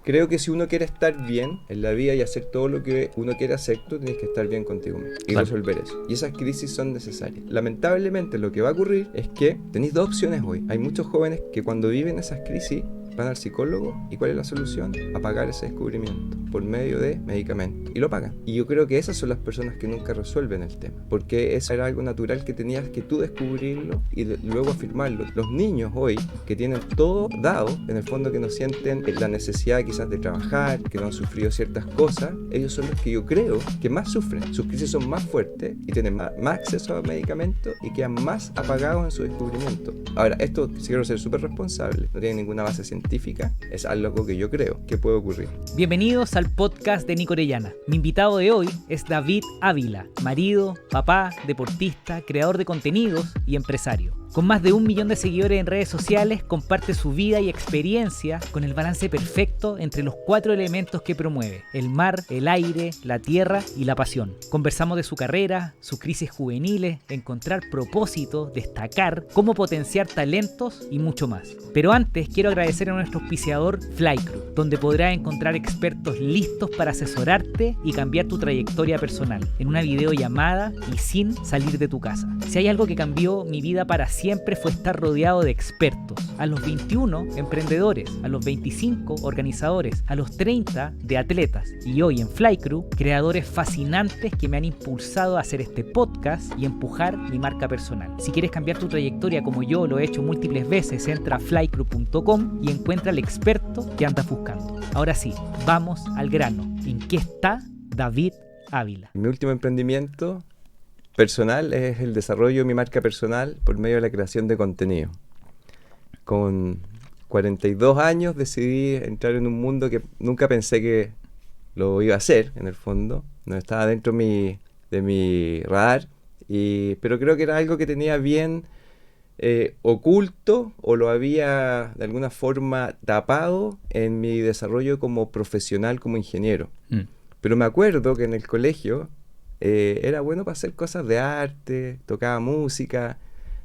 Creo que si uno quiere estar bien en la vida y hacer todo lo que uno quiere hacer, tú tienes que estar bien contigo mismo y resolver eso. Y esas crisis son necesarias. Lamentablemente lo que va a ocurrir es que tenéis dos opciones hoy. Hay muchos jóvenes que cuando viven esas crisis van al psicólogo y ¿cuál es la solución? Apagar ese descubrimiento por medio de medicamentos. Y lo pagan. Y yo creo que esas son las personas que nunca resuelven el tema. Porque eso era algo natural que tenías que tú descubrirlo y luego afirmarlo. Los niños hoy que tienen todo dado, en el fondo que no sienten la necesidad quizás de trabajar, que no han sufrido ciertas cosas, ellos son los que yo creo que más sufren. Sus crisis son más fuertes y tienen más acceso a medicamentos y quedan más apagados en su descubrimiento. Ahora, esto, si quiero ser súper responsable, no tiene ninguna base científica, es algo que yo creo que puede ocurrir. Bienvenidos al podcast de Nico Orellana. Mi invitado de hoy es David Ávila, marido, papá, deportista, creador de contenidos y empresario. Con más de 1 millón de seguidores en redes sociales, comparte su vida y experiencia con el balance perfecto entre los 4 elementos que promueve: el mar, el aire, la tierra y la pasión. Conversamos de su carrera, sus crisis juveniles, encontrar propósito, destacar, cómo potenciar talentos y mucho más. Pero antes quiero agradecer a nuestro auspiciador Flycrew, donde podrás encontrar expertos listos para asesorarte y cambiar tu trayectoria personal en una videollamada y sin salir de tu casa. Si hay algo que cambió mi vida para siempre fue estar rodeado de expertos. A los 21, emprendedores. A los 25, organizadores. A los 30, de atletas. Y hoy en Flycrew, creadores fascinantes que me han impulsado a hacer este podcast y empujar mi marca personal. Si quieres cambiar tu trayectoria como yo lo he hecho múltiples veces, entra a flycrew.com y encuentra al experto que andas buscando. Ahora sí, vamos al grano. ¿En qué está David Ávila? Mi último emprendimiento personal es el desarrollo de mi marca personal por medio de la creación de contenido. Con 42 años decidí entrar en un mundo que nunca pensé que lo iba a hacer, en el fondo. No estaba dentro de mi radar, pero creo que era algo que tenía bien oculto o lo había de alguna forma tapado en mi desarrollo como profesional, como ingeniero. Pero me acuerdo que en el colegio era bueno para hacer cosas de arte, tocaba música.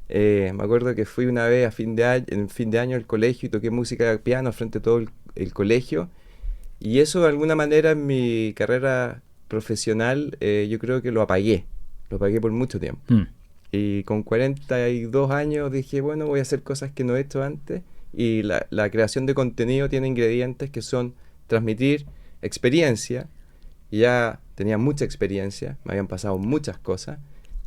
Me acuerdo que fui una vez en fin de año al colegio y toqué música de piano frente a todo el colegio. Y eso de alguna manera en mi carrera profesional yo creo que lo apagué por mucho tiempo. Y con 42 años dije, bueno, voy a hacer cosas que no he hecho antes. Y la creación de contenido tiene ingredientes que son transmitir experiencia. Y ya tenía mucha experiencia, me habían pasado muchas cosas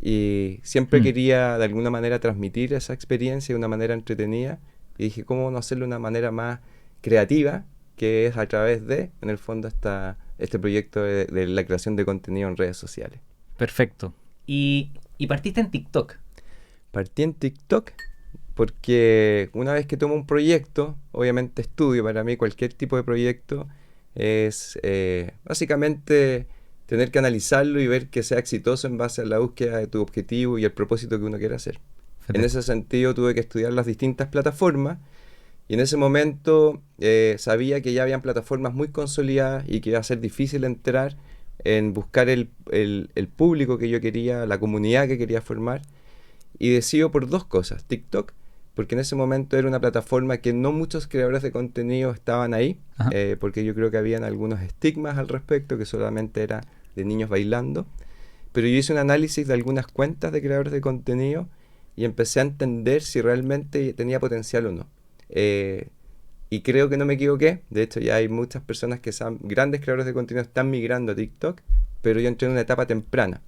y siempre quería de alguna manera transmitir esa experiencia de una manera entretenida y dije, ¿cómo no hacerlo de una manera más creativa? Que es a través de, en el fondo, este proyecto de la creación de contenido en redes sociales. Perfecto. ¿Y partiste en TikTok? Partí en TikTok porque una vez que tomo un proyecto, obviamente estudio, para mí cualquier tipo de proyecto es básicamente tener que analizarlo y ver que sea exitoso en base a la búsqueda de tu objetivo y el propósito que uno quiere hacer. En ese sentido tuve que estudiar las distintas plataformas y en ese momento sabía que ya habían plataformas muy consolidadas y que iba a ser difícil entrar en buscar el público que yo quería, la comunidad que quería formar, y decido por dos cosas: TikTok, porque en ese momento era una plataforma que no muchos creadores de contenido estaban ahí, porque yo creo que habían algunos estigmas al respecto, que solamente era de niños bailando. Pero yo hice un análisis de algunas cuentas de creadores de contenido y empecé a entender si realmente tenía potencial o no. Y creo que no me equivoqué. De hecho, ya hay muchas personas que son grandes creadores de contenido, están migrando a TikTok, pero yo entré en una etapa temprana.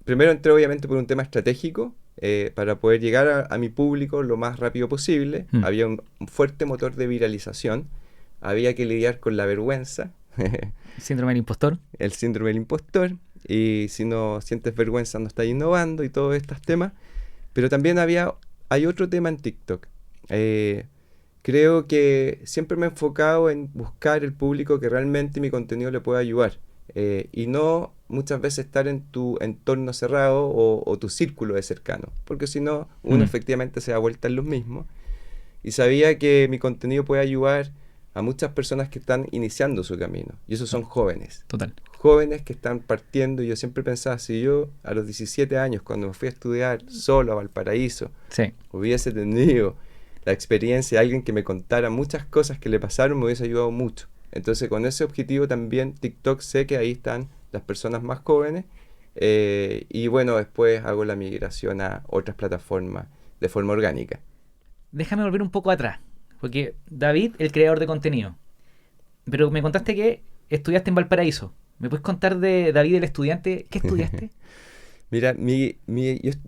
Primero entré obviamente por un tema estratégico, para poder llegar a mi público lo más rápido posible. Había un fuerte motor de viralización, había que lidiar con la vergüenza. ¿Síndrome del impostor? El síndrome del impostor, y si no sientes vergüenza no estás innovando y todos estos temas. Pero también hay otro tema en TikTok. Creo que siempre me he enfocado en buscar el público que realmente mi contenido le pueda ayudar. Y no muchas veces estar en tu entorno cerrado o tu círculo de cercano, porque si no, uno efectivamente se da vuelta en los mismos. Y sabía que mi contenido puede ayudar a muchas personas que están iniciando su camino, y esos son jóvenes. Total. Jóvenes que están partiendo, y yo siempre pensaba, si yo a los 17 años, cuando me fui a estudiar solo a Valparaíso, hubiese tenido la experiencia de alguien que me contara muchas cosas que le pasaron me hubiese ayudado mucho. Entonces con ese objetivo también TikTok, sé que ahí están las personas más jóvenes, y bueno, después hago la migración a otras plataformas de forma orgánica. Déjame volver un poco atrás, porque David, el creador de contenido, pero me contaste que estudiaste en Valparaíso. ¿Me puedes contar de David, el estudiante? ¿Qué estudiaste? Mira,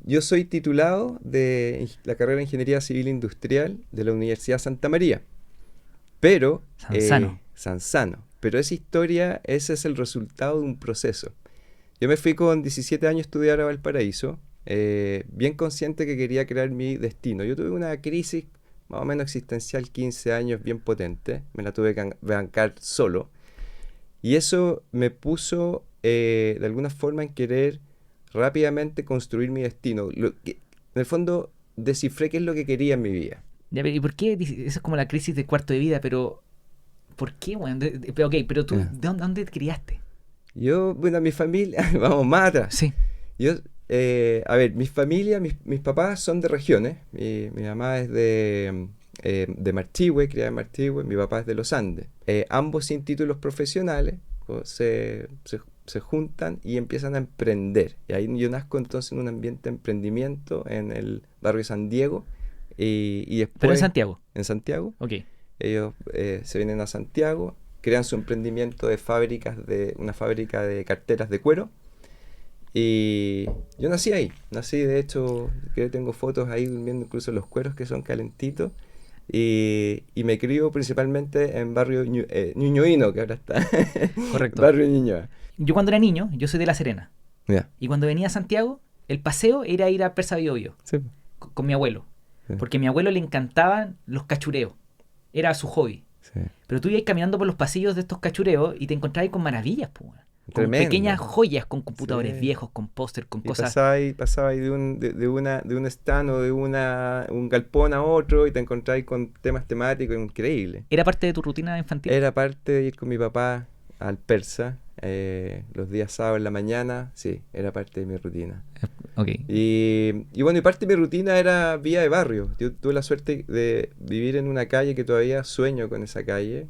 yo soy titulado de la carrera de Ingeniería Civil Industrial de la Universidad Santa María, pero Sansano. Sansano. Pero esa historia, ese es el resultado de un proceso. Yo me fui con 17 años a estudiar a Valparaíso, bien consciente que quería crear mi destino. Yo tuve una crisis más o menos existencial, 15 años, bien potente. Me la tuve que bancar solo. Y eso me puso, de alguna forma, en querer rápidamente construir mi destino. En el fondo, descifré qué es lo que quería en mi vida. Ya, ¿y por qué? Eso es como la crisis de cuarto de vida, pero ¿por qué, weón? Ok, pero tú, Ah. ¿dónde te criaste? Yo, bueno, mi familia, vamos más atrás. Sí. Yo, a ver, mi familia, mis papás son de regiones. Mi mamá es de Marchihue, criada en Marchihue. Mi papá es de los Andes. Ambos sin títulos profesionales, se juntan y empiezan a emprender. Y ahí yo nazco entonces en un ambiente de emprendimiento en el barrio San Diego. Y después, Pero en Santiago. En Santiago. Ok. Ellos se vienen a Santiago, crean su emprendimiento de una fábrica de carteras de cuero. Y yo nací ahí. Nací, de hecho, que tengo fotos ahí viendo incluso los cueros que son calentitos. Y me crio principalmente en barrio Ñuñoíno, que ahora está. Correcto. Barrio Ñuñoa. Yo cuando era niño, yo soy de La Serena. Ya. Y cuando venía a Santiago, el paseo era ir a Persa Biobío Sí. con mi abuelo. Sí. Porque a mi abuelo le encantaban los cachureos. Era su hobby. Sí. Pero tú ibas caminando por los pasillos de estos cachureos y te encontrabas con maravillas, pues. Con Tremendo. pequeñas joyas, con computadores Sí. viejos, con póster, con Y cosas. pasaba ahí de un stand o de un galpón a otro y te encontrabas con temas temáticos increíbles. ¿Era parte de tu rutina infantil? Era parte de ir con mi papá al Persa los días sábados en la mañana. Sí, era parte de mi rutina. Ok. Y bueno, y parte de mi rutina era vida de barrio. Yo tuve la suerte de vivir en una calle que todavía sueño con esa calle.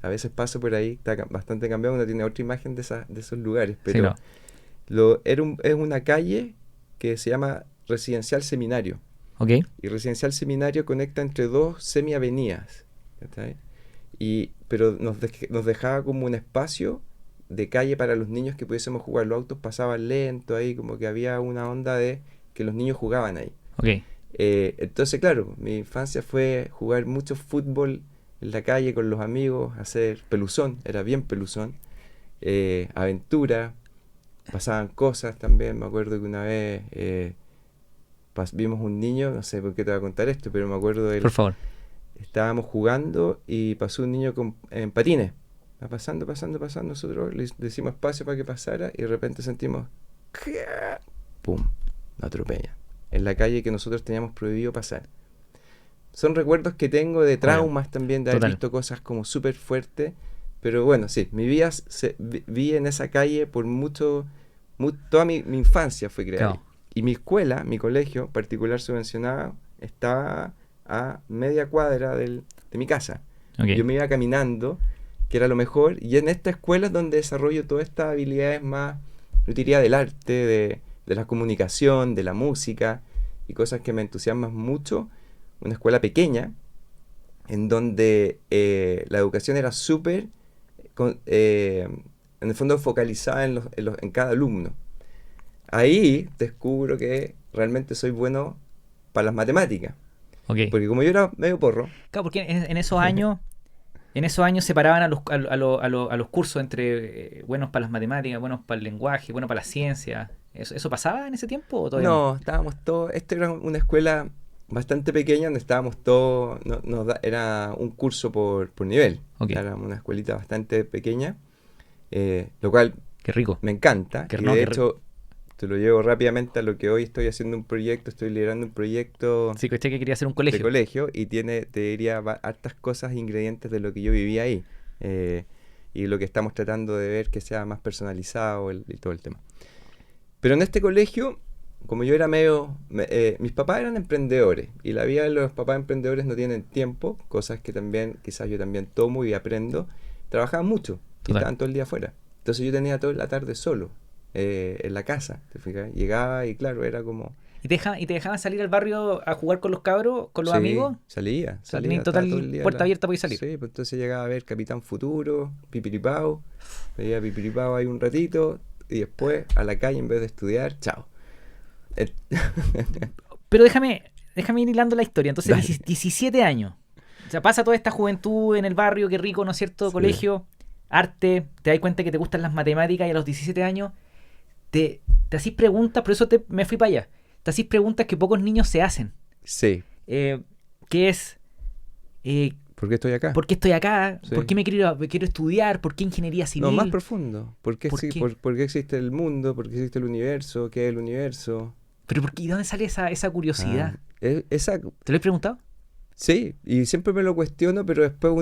A veces paso por ahí, está bastante cambiado, uno tiene otra imagen de esos lugares. Pero Sí, no. es una calle que se llama Residencial Seminario. Ok. Y Residencial Seminario conecta entre dos semiavenidas. ¿Está? Pero nos dejaba como un espacio de calle para los niños que pudiésemos jugar. Los autos pasaban lento ahí, como que había una onda de que los niños jugaban ahí. Ok. Entonces, claro, mi infancia fue jugar mucho fútbol en la calle con los amigos, hacer peluzón, era bien peluzón, aventura, pasaban cosas también. Me acuerdo que una vez vimos un niño, no sé por qué te voy a contar esto, pero me acuerdo Por favor. estábamos jugando y pasó un niño en patines. Va pasando, nosotros le hicimos espacio para que pasara y de repente sentimos ¡pum! Nos atropellan en la calle que nosotros teníamos prohibido pasar. Son recuerdos que tengo de traumas también, de haber Total. visto cosas como súper fuertes, pero bueno, sí, mi vida vi en esa calle por toda mi infancia fue creada. Claro. Y mi escuela, mi colegio particular subvencionado, estaba a media cuadra de mi casa. Ok. Yo me iba caminando, que era lo mejor, y en esta escuela es donde desarrollo todas estas habilidades más, yo diría, del arte, de la comunicación, de la música, y cosas que me entusiasman mucho. Una escuela pequeña, en donde la educación era súper, en el fondo, focalizada en cada alumno. Ahí descubro que realmente soy bueno para las matemáticas. Ok. Porque como yo era medio porro. Claro, porque en esos años separaban a los cursos entre buenos para las matemáticas, buenos para el lenguaje, buenos para la ciencia. ¿Eso pasaba en ese tiempo o todavía no? No, estábamos todos. Esta era una escuela bastante pequeña donde estábamos todos. Era un curso por nivel. Ok. Era una escuelita bastante pequeña, lo cual Qué rico. me encanta. Que Y no, de que hecho, te lo llevo rápidamente a lo que hoy estoy haciendo un proyecto. Estoy liderando un proyecto Sí, caché que quería hacer un de colegio. colegio y tiene, te diría, hartas cosas, ingredientes de lo que yo vivía ahí. Y lo que estamos tratando de ver que sea más personalizado y todo el tema. Pero en este colegio como yo era mis papás eran emprendedores y la vida de los papás emprendedores no tienen tiempo, cosas que también quizás yo también tomo y aprendo. Trabajaban mucho y Total. estaban todo el día afuera. Entonces yo tenía toda la tarde solo en la casa, ¿te fijas? Llegaba y claro, era como... ¿Y te dejaban salir al barrio a jugar con los cabros, con los Sí, amigos? salía, O sea, salía, tenías estaba todo total el día puerta abierta para ir salir. Sí, pues entonces llegaba a ver Capitán Futuro, Pipiripao, veía Pipiripao ahí un ratito y después a la calle en vez de estudiar, chao. Eh, Pero déjame ir hilando la historia. Entonces, Dale. 17 años. O sea, pasa toda esta juventud en el barrio, qué rico, ¿no es cierto? Sí. Colegio, arte, te das cuenta que te gustan las matemáticas y a los 17 años te hacís preguntas, por eso me fui para allá. Te hacís preguntas que pocos niños se hacen. Sí. Que es, ¿Por qué estoy acá? ¿por qué estoy acá? Sí. ¿Por qué quiero estudiar? ¿Por qué ingeniería civil? No, más profundo. ¿Por qué, ¿Por qué? por qué existe el mundo? ¿Por qué existe el universo? ¿Qué es el universo? ¿Pero por qué? ¿Y dónde sale esa curiosidad? Esa, ¿Te lo he preguntado? sí, y siempre me lo cuestiono, pero después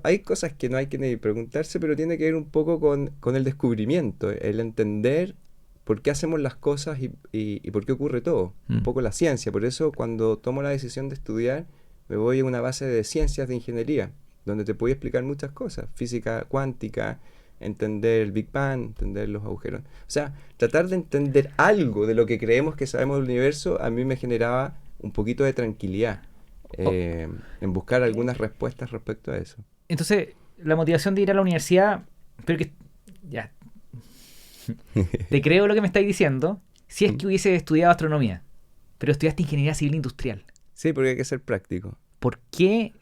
hay cosas que no hay que ni preguntarse, pero tiene que ver un poco con el descubrimiento, el entender por qué hacemos las cosas y por qué ocurre todo. Un poco la ciencia. Por eso cuando tomo la decisión de estudiar, me voy a una base de ciencias de ingeniería, donde te puedo explicar muchas cosas, física cuántica, entender el Big Bang, entender los agujeros. O sea, tratar de entender algo de lo que creemos que sabemos del universo, a mí me generaba un poquito de tranquilidad en buscar algunas respuestas respecto a eso. Entonces, la motivación de ir a la universidad, pero que ya, te creo lo que me estáis diciendo, si es que hubiese estudiado astronomía, pero estudiaste ingeniería civil industrial. Sí, porque hay que ser práctico. ¿Por qué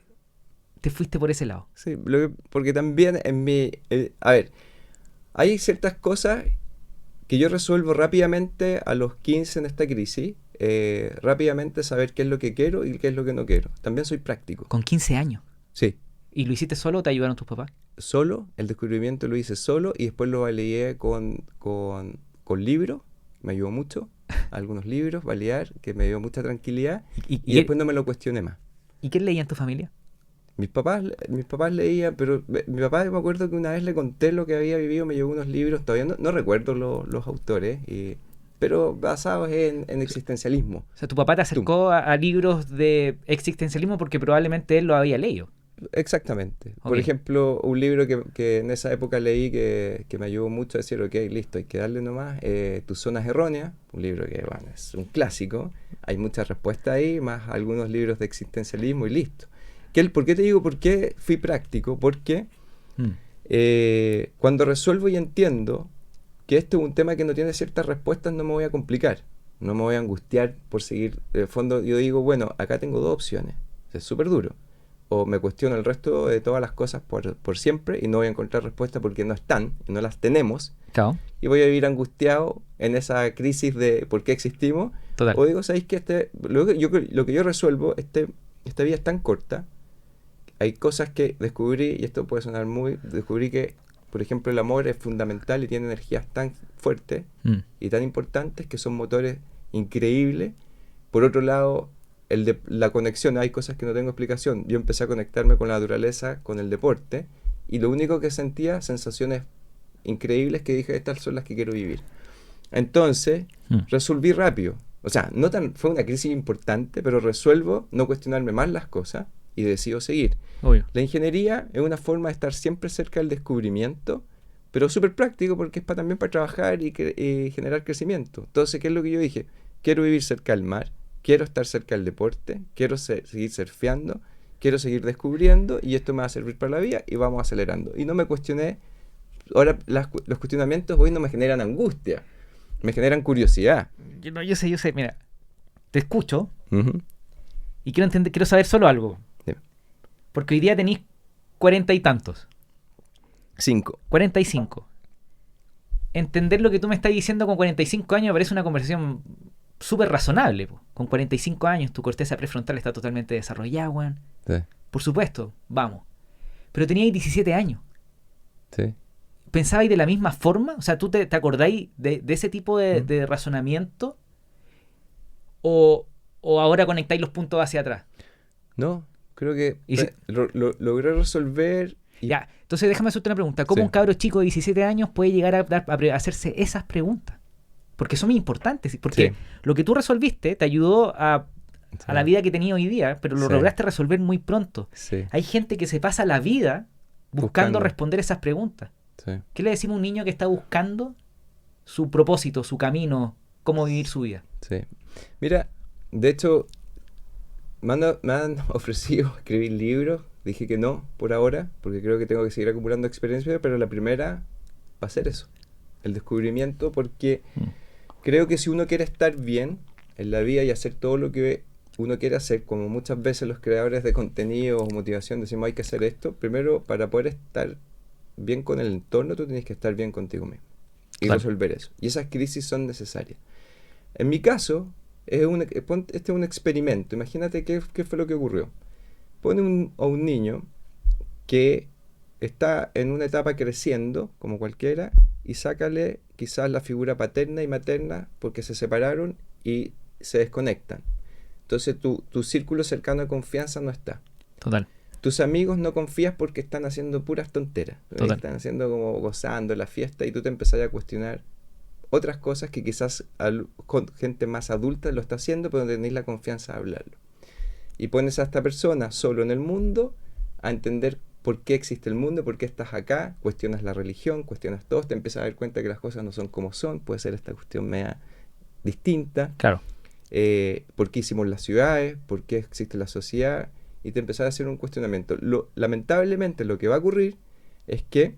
te fuiste por ese lado? Sí, porque también a ver, hay ciertas cosas que yo resuelvo rápidamente a los 15 en esta crisis, rápidamente saber qué es lo que quiero y qué es lo que no quiero. También soy práctico. Con 15 años. Sí. ¿Y lo hiciste solo o te ayudaron tus papás? Solo, el descubrimiento lo hice solo y después lo validé con libros, me ayudó mucho, algunos libros, validar, que me dio mucha tranquilidad y después no me lo cuestioné más. ¿Y qué leía en tu familia? Mis papás leían, pero mi papá, me acuerdo que una vez le conté lo que había vivido, me llevó unos libros, todavía no recuerdo los autores, pero basados en existencialismo. O sea, tu papá te acercó a libros de existencialismo porque probablemente él lo había leído. Exactamente. Ok. Por ejemplo, un libro que en esa época leí que me ayudó mucho a decir, ok, listo, hay que darle nomás, Tus zonas erróneas, un libro que bueno, es un clásico, hay muchas respuestas ahí, más algunos libros de existencialismo y listo. ¿Por qué te digo por qué fui práctico? Porque cuando resuelvo y entiendo que este es un tema que no tiene ciertas respuestas, no me voy a complicar, no me voy a angustiar por seguir. En el fondo yo digo, bueno, acá tengo dos opciones, es súper duro. O me cuestiono el resto de todas las cosas por siempre y no voy a encontrar respuesta porque no están, y no las tenemos. Claro. Y voy a vivir angustiado en esa crisis de por qué existimos. Total. O digo, ¿sabéis que lo que yo resuelvo, esta vida es tan corta? Hay cosas que descubrí, y esto puede sonar descubrí que, por ejemplo, el amor es fundamental y tiene energías tan fuertes y tan importantes que son motores increíbles. Por otro lado, la conexión, hay cosas que no tengo explicación. Yo empecé a conectarme con la naturaleza, con el deporte, y lo único que sentía, sensaciones increíbles que dije, estas son las que quiero vivir. Entonces, resolví rápido. O sea, fue una crisis importante, pero resuelvo no cuestionarme más las cosas y decido seguir. Obvio. La ingeniería es una forma de estar siempre cerca del descubrimiento, pero súper práctico porque es también para trabajar y generar crecimiento. Entonces, ¿qué es lo que yo dije? Quiero vivir cerca del mar, quiero estar cerca del deporte, quiero seguir surfeando, quiero seguir descubriendo y esto me va a servir para la vida y vamos acelerando. Y no me cuestioné. Ahora, los cuestionamientos hoy no me generan angustia, me generan curiosidad. Yo sé, mira, te escucho Uh-huh. y quiero saber solo algo. Sí. Porque hoy día tenéis 40 y tantos. 45. Entender lo que tú me estás diciendo con 45 años me parece una conversación súper razonable. Po. Con 45 años tu corteza prefrontal está totalmente desarrollada, weón. Sí. Por supuesto, vamos. Pero teníais 17 años. Sí. ¿Pensabais de la misma forma? O sea, ¿tú te acordáis de ese tipo de razonamiento? ¿O ahora conectáis los puntos hacia atrás? No, creo que Y logré resolver. Ya, entonces déjame hacerte una pregunta. ¿Cómo Sí. un cabro chico de 17 años puede llegar a hacerse esas preguntas? porque son muy importantes, porque Sí. lo que tú resolviste te ayudó a la vida que tenía hoy día, pero lo Sí. lograste resolver muy pronto. Sí. Hay gente que se pasa la vida buscando responder esas preguntas. Sí. ¿Qué le decimos a un niño que está buscando su propósito, su camino, cómo vivir su vida? Sí. Mira, de hecho, me han ofrecido escribir libros. Dije que no, por ahora, porque creo que tengo que seguir acumulando experiencia, pero la primera va a ser eso, el descubrimiento, porque creo que si uno quiere estar bien en la vida y hacer todo lo que uno quiere hacer, como muchas veces los creadores de contenido o motivación decimos hay que hacer esto, primero para poder estar bien con el entorno, tú tienes que estar bien contigo mismo y Claro. resolver eso. Y esas crisis son necesarias. En mi caso, este es un experimento. Imagínate qué fue lo que ocurrió. Pone a un niño que está en una etapa creciendo, como cualquiera, y sácale quizás la figura paterna y materna porque se separaron y se desconectan. Entonces tu círculo cercano de confianza no está. Total. Tus amigos no confías porque están haciendo puras tonteras. Total. Están haciendo como gozando la fiesta y tú te empezás a cuestionar otras cosas que quizás con gente más adulta lo está haciendo, pero no tenéis la confianza de hablarlo. Y pones a esta persona solo en el mundo a entender por qué existe el mundo, por qué estás acá, cuestionas la religión, cuestionas todo, te empiezas a dar cuenta que las cosas no son como son, puede ser esta cuestión media distinta. Claro. ¿Por qué hicimos las ciudades? ¿Por qué existe la sociedad? Y te empezás a hacer un cuestionamiento. Lamentablemente lo que va a ocurrir es que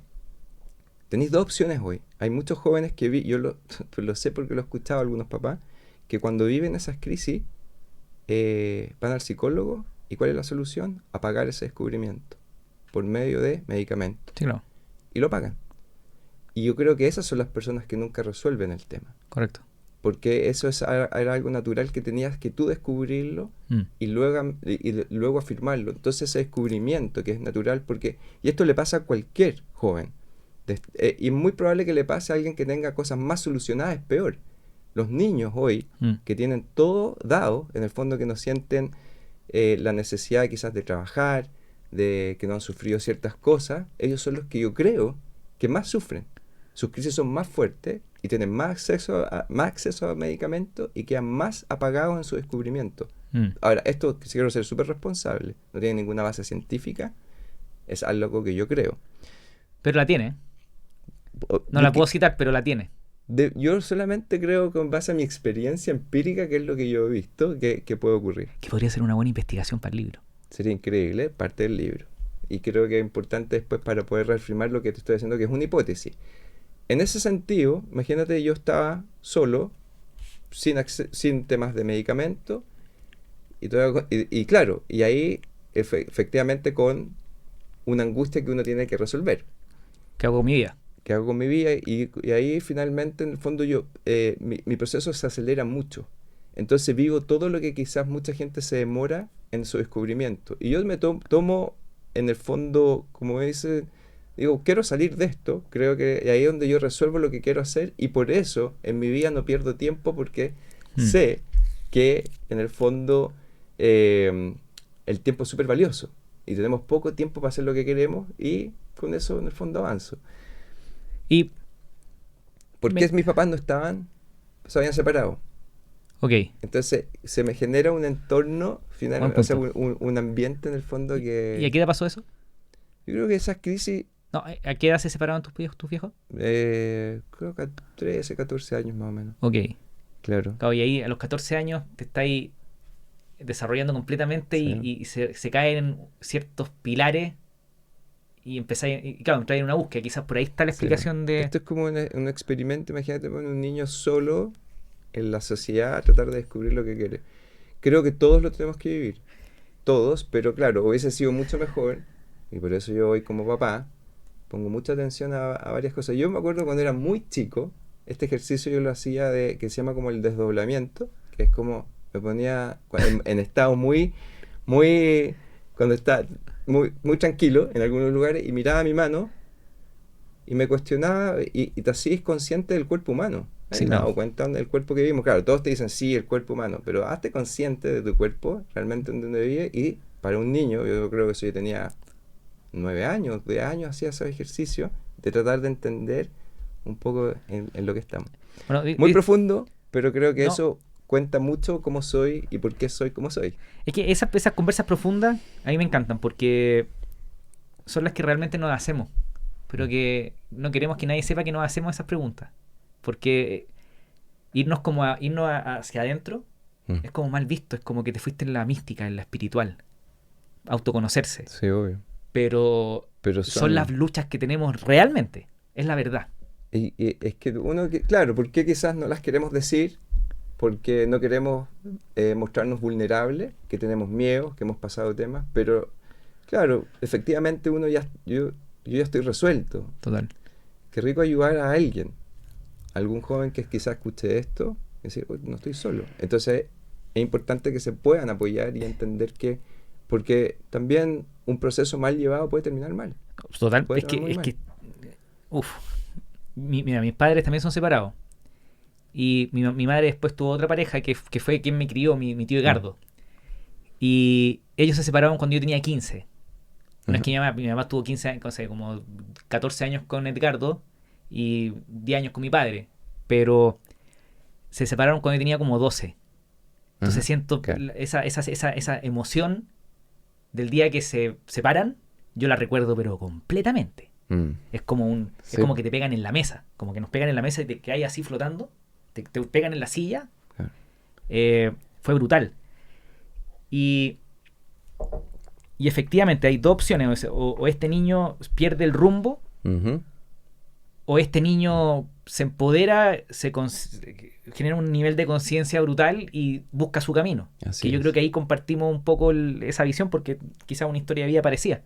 tenéis dos opciones hoy. Hay muchos jóvenes que yo lo sé porque lo he escuchado a algunos papás, que cuando viven esas crisis van al psicólogo y ¿cuál es la solución? Apagar ese descubrimiento por medio de medicamentos. Sí, claro. Y lo pagan. Y yo creo que esas son las personas que nunca resuelven el tema. Correcto. Porque eso era algo natural que tenías que tú descubrirlo y luego afirmarlo. Entonces ese descubrimiento que es natural, y esto le pasa a cualquier joven. Y es muy probable que le pase a alguien que tenga cosas más solucionadas, es peor. Los niños hoy, que tienen todo dado, en el fondo que no sienten la necesidad quizás de trabajar, de que no han sufrido ciertas cosas, ellos son los que yo creo que más sufren. Sus crisis son más fuertes y tienen más acceso a medicamentos y quedan más apagados en su descubrimiento. Ahora, esto quiero ser súper responsable, no tiene ninguna base científica, es algo que yo creo. Pero la tiene. No la puedo citar, pero la tiene. Yo solamente creo con base a mi experiencia empírica, que es lo que yo he visto, que puede ocurrir. Que podría ser una buena investigación para el libro. Sería increíble, parte del libro. Y creo que es importante después para poder reafirmar lo que te estoy diciendo, que es una hipótesis. En ese sentido, imagínate, yo estaba solo, sin temas de medicamento, y claro, y ahí efectivamente con una angustia que uno tiene que resolver. ¿Qué hago con mi vida? ¿Qué hago con mi vida? Y ahí finalmente, en el fondo, mi proceso se acelera mucho. Entonces vivo todo lo que quizás mucha gente se demora en su descubrimiento. Y yo me tomo, en el fondo, como me dice, digo, quiero salir de esto. Creo que ahí es donde yo resuelvo lo que quiero hacer. Y por eso en mi vida no pierdo tiempo, porque sé que en el fondo el tiempo es súper valioso. Y tenemos poco tiempo para hacer lo que queremos. Y con eso en el fondo avanzo. Y ¿por qué mis papás no estaban? Se habían separado. Ok. Entonces se me genera un entorno, finalmente, o sea, un ambiente en el fondo que... ¿Y a qué edad pasó eso? Yo creo que esas crisis... No, ¿a qué edad se separaron tus viejos? Creo que a 13, 14 años más o menos. Ok. Claro. Y ahí a los 14 años te estáis desarrollando completamente y se caen ciertos pilares y empezáis, y claro, entrar en una búsqueda. Quizás por ahí está la explicación de... Esto es como un experimento, imagínate poner un niño solo en la sociedad a tratar de descubrir lo que quiere. Creo que todos lo tenemos que vivir. Todos, pero claro, hubiese sido mucho mejor, y por eso yo hoy como papá pongo mucha atención a varias cosas. Yo me acuerdo cuando era muy chico, este ejercicio yo lo hacía que se llama como el desdoblamiento, que es como me ponía en estado muy cuando está muy tranquilo en algunos lugares y miraba mi mano y me cuestionaba y te hacías consciente del cuerpo humano. Sí, me he dado cuenta del cuerpo que vivimos. Claro, todos te dicen sí, el cuerpo humano, pero hazte consciente de tu cuerpo, realmente en donde vive. Y para un niño, yo creo que eso yo tenía 9 años, 10 años, hacía ese ejercicio de tratar de entender un poco en lo que estamos. Bueno, Muy profundo, pero creo que no, eso cuenta mucho cómo soy y por qué soy como soy. es que esas conversas profundas a mí me encantan porque son las que realmente nos hacemos, pero que no queremos que nadie sepa que nos hacemos esas preguntas, porque hacia adentro es como mal visto, es como que te fuiste en la mística, en la espiritual, autoconocerse, Sí, obvio. pero Pero son las luchas que tenemos realmente, es la verdad. y es que claro, ¿por qué quizás no las queremos decir? Porque no queremos mostrarnos vulnerables, que tenemos miedo, que hemos pasado temas, pero claro, efectivamente yo ya estoy resuelto. Total. Qué rico ayudar a alguien, algún joven que quizás escuche esto, y decir, "Uy, no estoy solo". Entonces es importante que se puedan apoyar y entender porque también un proceso mal llevado puede terminar mal. Total, Puede terminar muy mal. uff, mira, mis padres también son separados. Y mi madre después tuvo otra pareja que fue quien me crió, mi tío Edgardo. Y ellos se separaron cuando yo tenía 15. No es que mi mamá tuvo 15 años, no sé, como 14 años con Edgardo y 10 años con mi padre. Pero se separaron cuando yo tenía como 12. Entonces siento Claro. esa emoción del día que se separan, yo la recuerdo pero completamente. Es como Sí. es como que te pegan en la mesa, como que nos pegan en la mesa y te quedas así flotando, te pegan en la silla. Claro. Fue brutal. Y efectivamente hay dos opciones, o este niño pierde el rumbo, Ujú. o este niño se empodera, genera un nivel de conciencia brutal y busca su camino. Así que yo es. creo que ahí compartimos un poco esa visión, porque quizás una historia de vida parecía.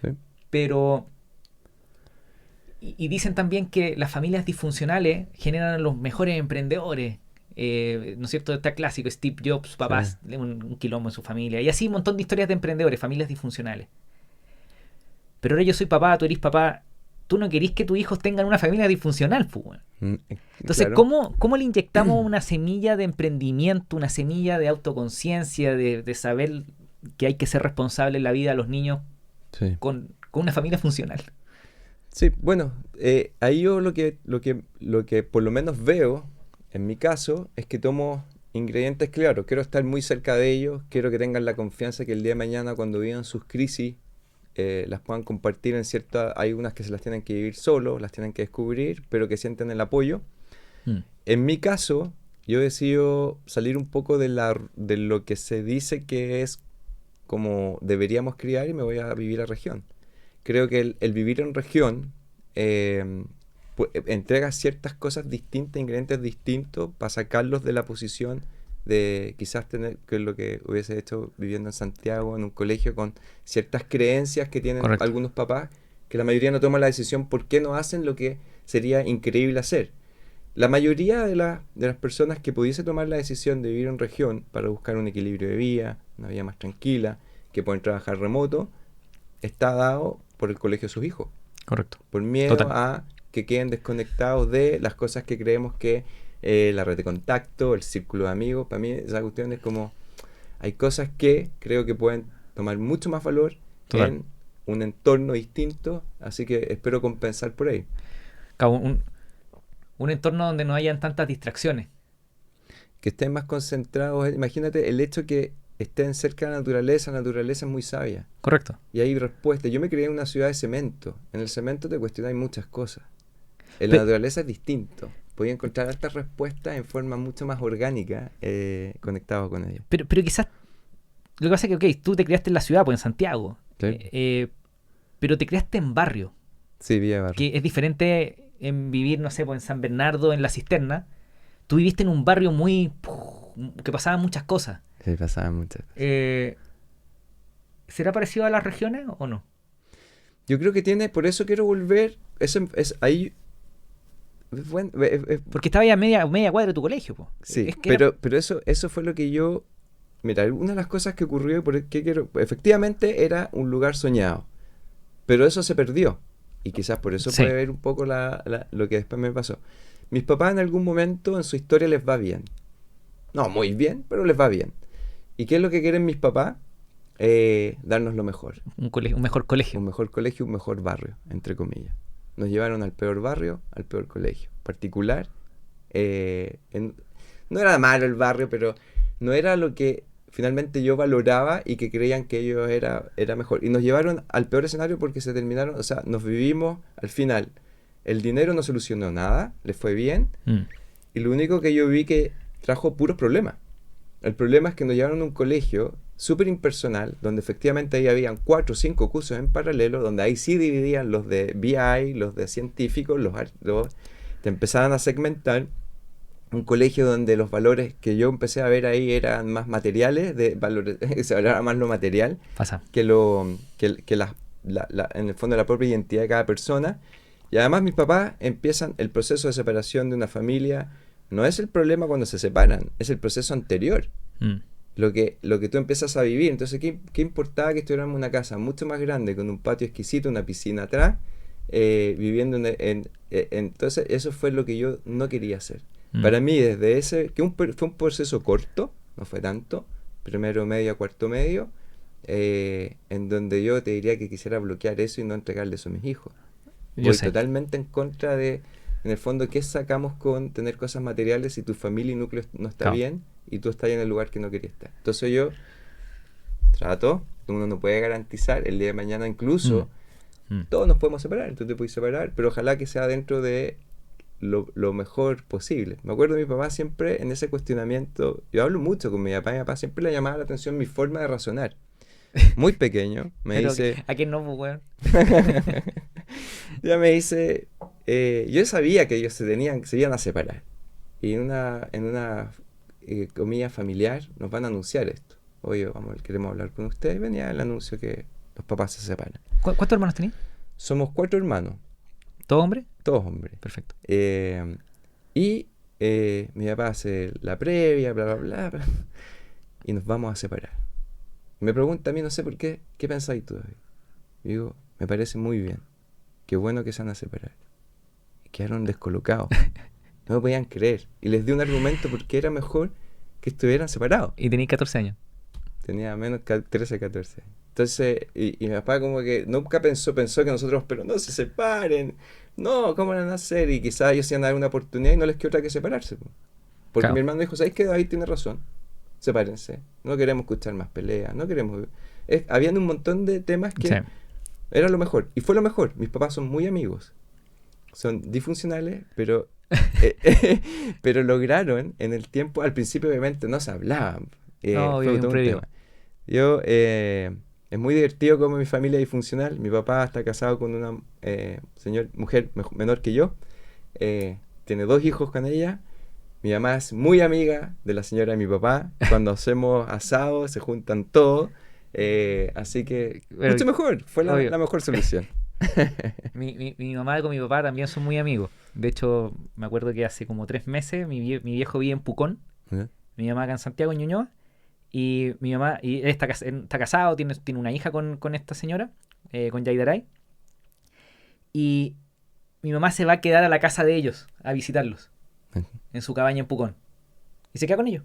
Sí. Pero y dicen también que las familias disfuncionales generan los mejores emprendedores. ¿No es cierto? Está clásico, Steve Jobs, papás, Sí. un quilombo en su familia. Y así un montón de historias de emprendedores, familias disfuncionales. Pero ahora yo soy papá, tú eres papá. Tú no querís que tus hijos tengan una familia disfuncional, pues. Entonces, Claro. ¿cómo le inyectamos una semilla de emprendimiento, una semilla de autoconciencia, de saber que hay que ser responsable en la vida a los niños Sí. con una familia funcional? Sí, bueno, ahí yo lo que por lo menos veo, en mi caso, es que tomo ingredientes claros. Quiero estar muy cerca de ellos, quiero que tengan la confianza que el día de mañana cuando vivan sus crisis las puedan compartir en cierta... Hay unas que se las tienen que vivir solo, las tienen que descubrir, pero que sienten el apoyo. En mi caso, yo decido salir un poco de lo que se dice que es como deberíamos criar y me voy a vivir a región. Creo que el vivir en región entrega ciertas cosas distintas, ingredientes distintos para sacarlos de la posición de quizás tener, que es lo que hubiese hecho viviendo en Santiago, en un colegio con ciertas creencias que tienen Correcto. algunos papás, que la mayoría no toma la decisión por qué no hacen lo que sería increíble hacer. La mayoría de las personas que pudiese tomar la decisión de vivir en región para buscar un equilibrio de vida, una vida más tranquila, que pueden trabajar remoto, está dado por el colegio de sus hijos. Correcto. Por miedo Total. a que queden desconectados de las cosas que creemos que la red de contacto, el círculo de amigos. Para mí esa cuestión es como, hay cosas que creo que pueden tomar mucho más valor Total. en un entorno distinto, así que espero compensar por ahí. Un entorno donde no hayan tantas distracciones. Que estén más concentrados. Imagínate el hecho que estén cerca de la naturaleza es muy sabia. Correcto. Y hay respuestas. Yo me crié en una ciudad de cemento. En el cemento te cuestionáis muchas cosas. En la naturaleza es distinto. Podía encontrar estas respuestas en forma mucho más orgánica, conectado con ellos. Pero quizás lo que pasa es que, tú te criaste en la ciudad, pues en Santiago. Sí. Pero te criaste en barrio. Sí, Villa Barrio. Que es diferente en vivir, no sé, pues en San Bernardo, en La Cisterna. Tú viviste en un barrio que pasaban muchas cosas. Sí, pasaban muchas. ¿Será parecido a las regiones o no? Yo creo que tiene, por eso quiero volver. Eso es ahí. Bueno, Porque estaba ya a media cuadra de tu colegio, po. Sí, pero eso fue lo que yo... Mira, una de las cosas que ocurrió, efectivamente era un lugar soñado, pero eso se perdió. Y quizás por eso puede ver un poco lo que después me pasó. Mis papás en algún momento en su historia les va bien. No muy bien, pero les va bien. ¿Y qué es lo que quieren mis papás? Darnos lo mejor. Un mejor colegio. Un mejor colegio, un mejor barrio, entre comillas. nos llevaron al peor barrio, al peor colegio. Particular. No era malo el barrio, pero no era lo que finalmente yo valoraba y que creían que ellos era mejor. Y nos llevaron al peor escenario porque se terminaron, o sea, nos vivimos al final. El dinero no solucionó nada, les fue bien. Y lo único que yo vi que trajo puros problemas. El problema es que nos llevaron a un colegio súper impersonal, donde efectivamente ahí habían 4 o 5 cursos en paralelo, donde ahí sí dividían los de BI, los de científicos, te empezaban a segmentar. Un colegio donde los valores que yo empecé a ver ahí eran más materiales, se valoraba más lo material que en el fondo la propia identidad de cada persona. Y además mis papás empiezan el proceso de separación de una familia. No es el problema cuando se separan, es el proceso anterior. Lo que tú empiezas a vivir. Entonces, ¿qué importaba que estuviéramos en una casa mucho más grande, con un patio exquisito, una piscina atrás, viviendo entonces, eso fue lo que yo no quería hacer. Para mí, desde ese, fue un proceso corto, no fue tanto, primero medio a cuarto medio, en donde yo te diría que quisiera bloquear eso y no entregarle eso a mis hijos. Voy totalmente en contra de, en el fondo, ¿qué sacamos con tener cosas materiales si tu familia y núcleo no está bien y tú estás en el lugar que no querías estar? Entonces yo trato, uno no puede garantizar, el día de mañana incluso, todos nos podemos separar, tú te puedes separar, pero ojalá que sea dentro de lo mejor posible. Me acuerdo de mi papá siempre en ese cuestionamiento. Yo hablo mucho con mi papá siempre le llamaba la atención mi forma de razonar. Muy pequeño, me dice... ¿A quién no, pues, weón? Ya me dice... yo sabía que ellos se iban a separar. Y en una comida familiar nos van a anunciar esto. Oye, queremos hablar con ustedes. Venía el anuncio que los papás se separan. ¿Cuántos hermanos tenés? Somos 4 hermanos. ¿Todos hombres? Todos hombres. Perfecto. Mi papá hace la previa, bla, bla, bla, y nos vamos a separar. Me pregunta a mí, no sé por qué, ¿qué pensáis tú, David? Y digo, me parece muy bien. Qué bueno que se van a separar. Y quedaron descolocados. No me podían creer. Y les di un argumento porque era mejor que estuvieran separados. ¿Y tenéis 14 años? Tenía menos 13, 14. Entonces, y mi papá como que nunca pensó que nosotros, pero no se separen. No, ¿cómo van a hacer? Y quizás ellos iban a dar una oportunidad y no les quedó otra que separarse. Porque mi hermano dijo, ¿sabes qué? David tiene razón. Sepárense. No queremos escuchar más peleas. No queremos... habían un montón de temas que era lo mejor. Y fue lo mejor. Mis papás son muy amigos. Son disfuncionales, pero... pero lograron en el tiempo... Al principio obviamente no se hablaban. Fue todo un tema. Yo... es muy divertido como mi familia es disfuncional. Mi papá está casado con una mujer menor que yo. Tiene 2 hijos con ella. Mi mamá es muy amiga de la señora de mi papá. Cuando hacemos asados se juntan todos. Así que mucho mejor. Fue la mejor solución. mi mamá con mi papá también son muy amigos. De hecho, me acuerdo que hace como 3 meses mi viejo vive en Pucón. Mi mamá acá en Santiago, en Ñuñoa. Y mi mamá, y él está casado, tiene una hija con esta señora, con Yaidaray. Y mi mamá se va a quedar a la casa de ellos, a visitarlos, en su cabaña en Pucón. Y se queda con ellos,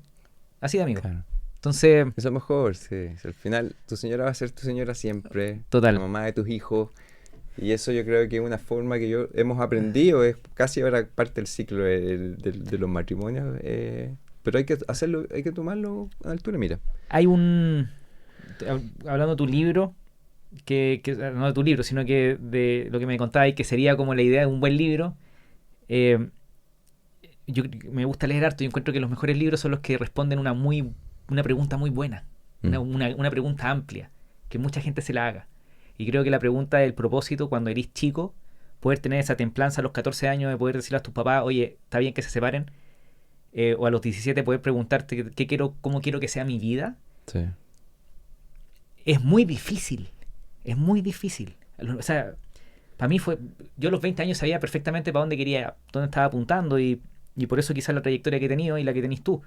así de amigo. Claro. Entonces... Eso es mejor, sí. Al final, tu señora va a ser tu señora siempre. Total. La mamá de tus hijos. Y eso yo creo que es una forma que hemos aprendido, es casi ahora parte del ciclo de los matrimonios. Pero hay que hacerlo, hay que tomarlo a altura. Mira, hay hablando de tu libro, no de tu libro, sino que de lo que me contabas, que sería como la idea de un buen libro. Yo me gusta leer harto y encuentro que los mejores libros son los que responden una pregunta muy buena, una pregunta amplia, que mucha gente se la haga. Y creo que la pregunta del propósito, cuando eres chico, poder tener esa templanza a los 14 años de poder decirle a tus papás, oye, está bien que se separen, o a los 17 poder preguntarte cómo quiero que sea mi vida. Sí. Es muy difícil. Es muy difícil. O sea, para mí yo a los 20 años sabía perfectamente para dónde estaba apuntando y por eso quizás la trayectoria que he tenido y la que tenés tú.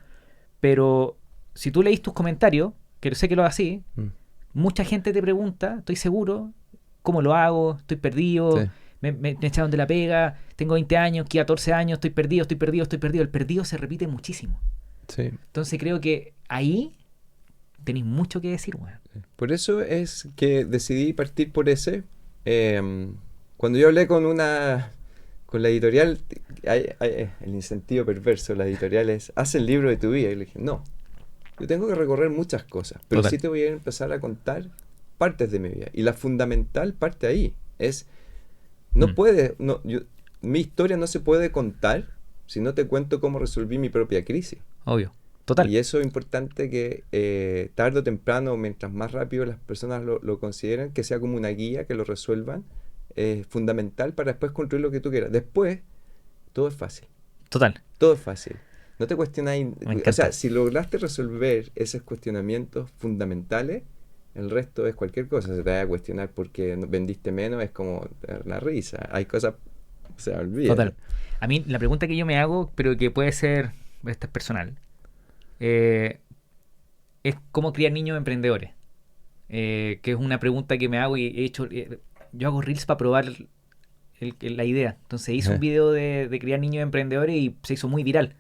Pero si tú leís tus comentarios, que sé que lo haces así, mucha gente te pregunta, estoy seguro, ¿cómo lo hago? Estoy perdido. Sí. Me echaron de la pega, tengo 20 años, 14 años, estoy perdido. El perdido se repite muchísimo. Sí. Entonces creo que ahí tenéis mucho que decir, weón. Por eso es que decidí partir por ese. Cuando yo hablé con la editorial, hay el incentivo perverso, la editorial es, haz el libro de tu vida. Y le dije, no, yo tengo que recorrer muchas cosas, pero Total. sí te voy a empezar a contar partes de mi vida. Y la fundamental parte ahí es, no puede, no, mi historia no se puede contar si no te cuento cómo resolví mi propia crisis. Obvio. Total. Y eso es importante que tarde o temprano, mientras más rápido las personas lo consideren, que sea como una guía, que lo resuelvan, es fundamental para después construir lo que tú quieras. Después, todo es fácil. Total. Todo es fácil. No te cuestionáis. Me O encanta. sea, si lograste resolver esos cuestionamientos fundamentales, el resto es cualquier cosa. Se te va a cuestionar porque vendiste menos, es como la risa. Hay cosas, o sea, olvídate. Total. A mí la pregunta que yo me hago, pero que puede ser, esta es personal, es cómo criar niños emprendedores. Que es una pregunta que me hago y he hecho, yo hago reels para probar la idea. Entonces hice un video de criar niños emprendedores y se hizo muy viral.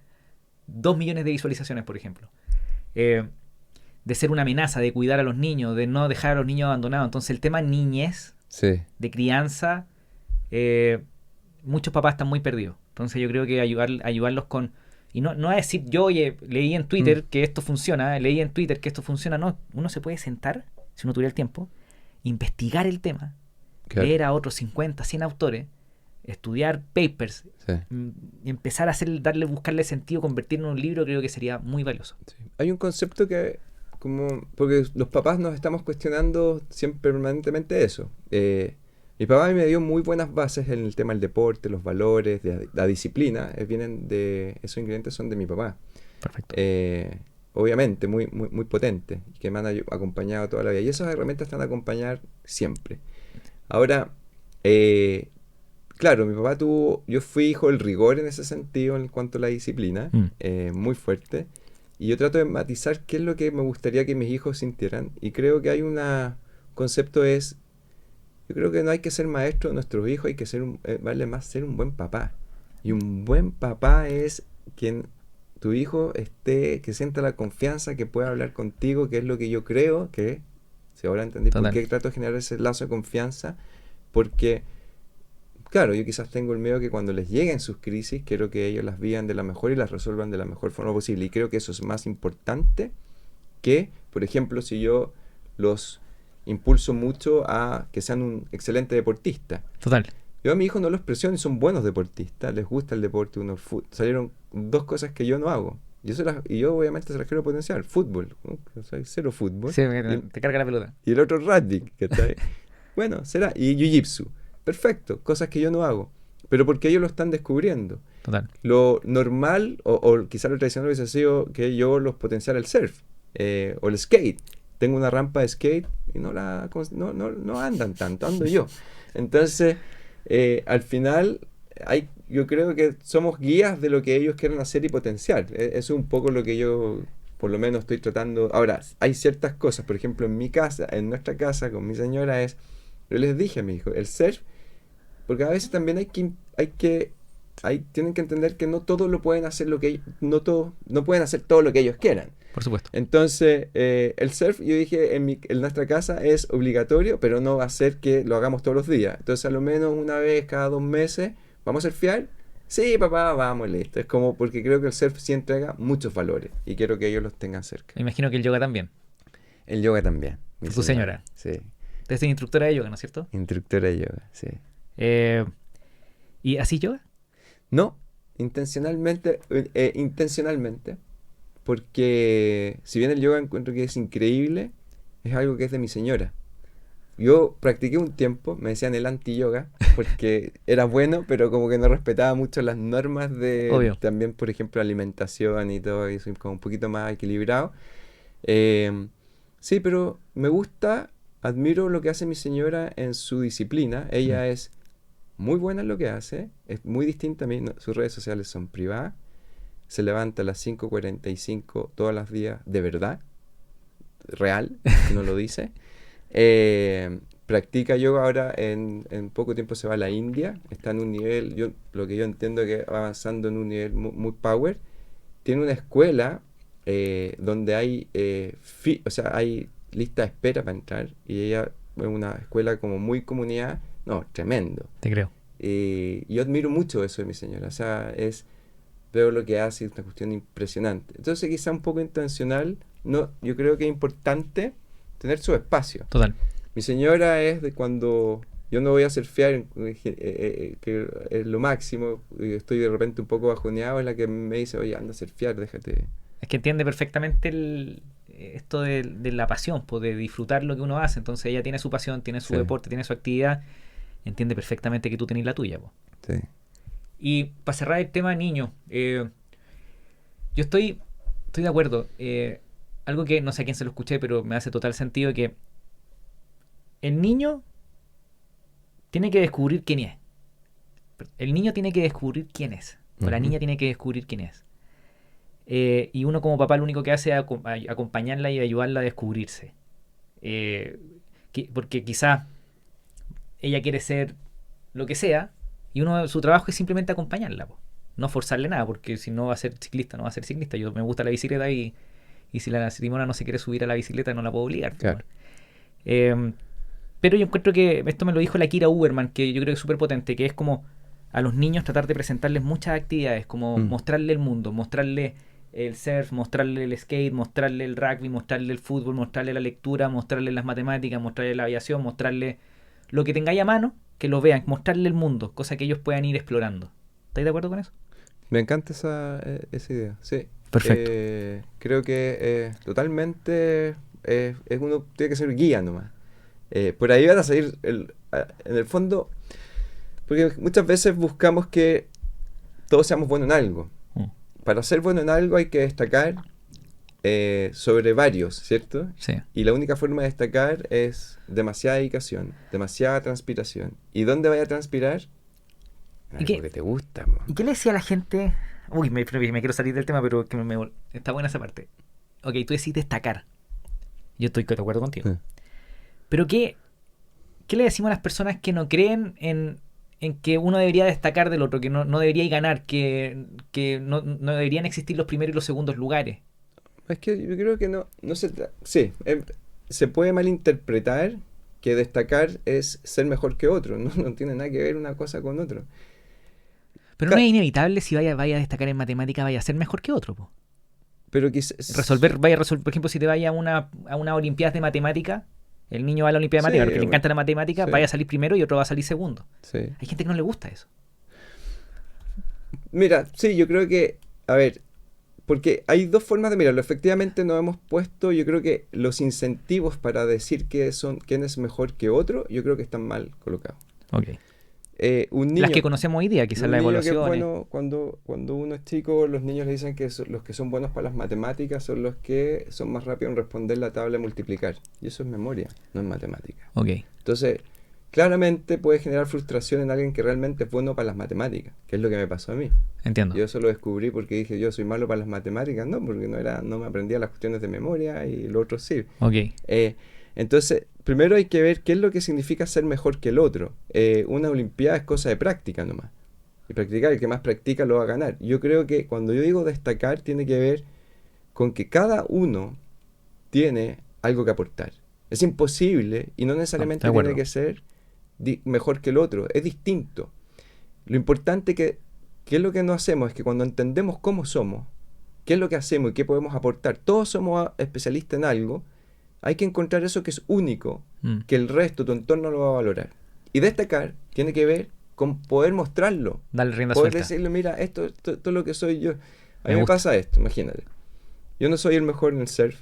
2 millones de visualizaciones, por ejemplo. De ser una amenaza, de cuidar a los niños, de no dejar a los niños abandonados. Entonces el tema niñez, Sí. de crianza, muchos papás están muy perdidos. Entonces yo creo que ayudarlos con... Y no es decir, yo oye, leí en Twitter que esto funciona, leí en Twitter que esto funciona. No, uno se puede sentar, si uno tuviera el tiempo, investigar el tema, Claro. leer a otros 50, 100 autores, estudiar papers, Sí. y empezar a buscarle sentido, convertirlo en un libro, creo que sería muy valioso. Sí. Hay un concepto que, porque los papás nos estamos cuestionando siempre permanentemente eso. Mi papá me dio muy buenas bases en el tema del deporte, los valores, de la disciplina. Esos ingredientes son de mi papá. Perfecto. Obviamente, muy, muy, muy potentes, que me han acompañado toda la vida. Y esas herramientas te van a acompañar siempre. Ahora, claro, mi papá yo fui hijo del rigor en ese sentido en cuanto a la disciplina, muy fuerte. Y yo trato de matizar qué es lo que me gustaría que mis hijos sintieran. Y creo que hay concepto es, yo creo que no hay que ser maestro de nuestros hijos, hay que vale más ser un buen papá. Y un buen papá es quien tu hijo que sienta la confianza, que pueda hablar contigo, que es lo que yo creo que, si ahora entendí por qué trato de generar ese lazo de confianza, porque, claro, yo quizás tengo el miedo que cuando les lleguen sus crisis, quiero que ellos las vivan de la mejor y las resuelvan de la mejor forma posible. Y creo que eso es más importante que, por ejemplo, si yo los impulso mucho a que sean un excelente deportista. Total. Yo a mi hijo no los presiono y son buenos deportistas, les gusta el deporte, salieron 2 cosas que yo no hago. Y yo obviamente se las quiero potenciar. Fútbol, ¿no? O sea, cero fútbol. Sí, te carga la pelota. Y el otro rugby, ¿cachai? Bueno, será. Y jiu-jitsu. Perfecto, cosas que yo no hago. Pero porque ellos lo están descubriendo. Total. Lo normal, o quizá lo tradicional hubiese sido que yo los potenciara el surf o el skate. Tengo una rampa de skate y no andan tanto, ando yo. Entonces, al final, yo creo que somos guías de lo que ellos quieren hacer y potenciar. Eso es un poco lo que yo, por lo menos, estoy tratando. Ahora, hay ciertas cosas, por ejemplo, en nuestra casa, con mi señora, yo les dije a mi hijo, el surf, porque a veces también tienen que entender que no todo lo pueden hacer no pueden hacer todo lo que ellos quieran. Por supuesto. Entonces, el surf, yo dije, en nuestra casa es obligatorio, pero no va a ser que lo hagamos todos los días. Entonces, a lo menos una vez cada 2 meses, ¿vamos a surfear? Sí, papá, vamos, listo. Es como porque creo que el surf sí entrega muchos valores y quiero que ellos los tengan cerca. Me imagino que el yoga también. El yoga también. Tu señora. Sí. Usted es instructora de yoga, ¿no es cierto? Instructora de yoga, sí. ¿Y así yoga? No, intencionalmente, porque si bien el yoga encuentro que es increíble, es algo que es de mi señora. Yo practiqué un tiempo, me decían el anti-yoga, porque era bueno, pero como que no respetaba mucho las normas Obvio. también, por ejemplo, alimentación y todo, y soy como un poquito más equilibrado. Sí, pero me gusta, admiro lo que hace mi señora en su disciplina. Ella es muy buena en lo que hace, es muy distinta a mí, sus redes sociales son privadas, se levanta a las 5:45 todos los días, de verdad, real, no lo dice. Practica yoga ahora, en poco tiempo se va a la India, está en un nivel, lo que yo entiendo que va avanzando en un nivel muy, muy power. Tiene una escuela donde hay hay lista de espera para entrar, y ella es una escuela como muy comunidad, no, tremendo. Te creo. Y yo admiro mucho eso de mi señora. O sea, veo lo que hace, es una cuestión impresionante. Entonces, quizá un poco intencional, no, yo creo que es importante tener su espacio. Total. Mi señora es de cuando yo no voy a surfear, que es lo máximo, y estoy de repente un poco bajoneado, es la que me dice, oye, anda a surfear, déjate. Es que entiende perfectamente esto de la pasión, pues, de disfrutar lo que uno hace. Entonces ella tiene su pasión, tiene su deporte, tiene su actividad. Entiende perfectamente que tú tenés la tuya, pues. Sí. Y para cerrar el tema niño, yo estoy de acuerdo. Algo que no sé a quién se lo escuché, pero me hace total sentido, que el niño tiene que descubrir quién es. El niño tiene que descubrir quién es. O la niña tiene que descubrir quién es. Y uno como papá lo único que hace es acompañarla y ayudarla a descubrirse. Porque quizás ella quiere ser lo que sea, y su trabajo es simplemente acompañarla, po. No forzarle nada, porque si no va a ser ciclista, no va a ser ciclista. Yo me gusta la bicicleta y si la Simona no se quiere subir a la bicicleta, no la puedo obligar. Claro. Pero yo encuentro que esto me lo dijo la Kira Uberman, que yo creo que es súper potente, que es como a los niños tratar de presentarles muchas actividades, como mostrarle el mundo, mostrarle el surf, mostrarle el skate, mostrarle el rugby, mostrarle el fútbol, mostrarle la lectura, mostrarle las matemáticas, mostrarle la aviación, mostrarle lo que tengáis a mano, que lo vean, mostrarle el mundo, cosa que ellos puedan ir explorando. ¿Estáis de acuerdo con eso? Me encanta esa idea, sí. Perfecto. Creo que totalmente uno tiene que ser guía nomás. Por ahí van a salir, en el fondo, porque muchas veces buscamos que todos seamos buenos en algo. Para ser bueno en algo hay que destacar sobre varios, ¿cierto? Sí. Y la única forma de destacar es demasiada dedicación, demasiada transpiración. ¿Y dónde vaya a transpirar? Algo que te gusta. ¿Y qué le decía a la gente? Uy, me quiero salir del tema, pero que está buena esa parte. Ok, tú decís destacar. Yo estoy de acuerdo contigo. Pero ¿qué le decimos a las personas que no creen en que uno debería destacar del otro, que no debería ganar, que no deberían existir los primeros y los segundos lugares? Es que yo creo que no se... Sí, se puede malinterpretar que destacar es ser mejor que otro. No tiene nada que ver una cosa con otro. Pero no es inevitable, si vaya a destacar en matemática, vaya a ser mejor que otro, po. Pero quizás... Vaya a resolver, por ejemplo, si te vaya a una olimpiadas de matemática, el niño va a la olimpiada de matemática porque le encanta la matemática, vaya a salir primero y otro va a salir segundo. Sí. Hay gente que no le gusta eso. Mira, sí, yo creo que... A ver, porque hay dos formas de mirarlo. Efectivamente nos hemos puesto, yo creo que los incentivos para decir quién es mejor que otro, yo creo que están mal colocados. Ok. Un niño, las que conocemos hoy día, quizás la evaluación. Bueno, cuando uno es chico, los niños le dicen que los que son buenos para las matemáticas son los que son más rápidos en responder la tabla de multiplicar. Y eso es memoria, no es matemática. Ok. Entonces, claramente puede generar frustración en alguien que realmente es bueno para las matemáticas, que es lo que me pasó a mí. Entiendo. Yo eso lo descubrí porque dije, yo soy malo para las matemáticas, no, porque no me aprendía las cuestiones de memoria y lo otro sí. Ok. Entonces, primero hay que ver qué es lo que significa ser mejor que el otro. Una olimpiada es cosa de práctica nomás. Y practicar, el que más practica lo va a ganar. Yo creo que cuando yo digo destacar, tiene que ver con que cada uno tiene algo que aportar. Es imposible y no necesariamente tiene que ser mejor que el otro. Es distinto. Lo importante que es lo que no hacemos es que cuando entendemos cómo somos, qué es lo que hacemos y qué podemos aportar, todos somos especialistas en algo. Hay que encontrar eso que es único, que el resto, tu entorno lo va a valorar. Y destacar tiene que ver con poder mostrarlo. Darle rienda poder suelta. Decirle, mira, esto es lo que soy yo. A mí me pasa esto, imagínate. Yo no soy el mejor en el surf,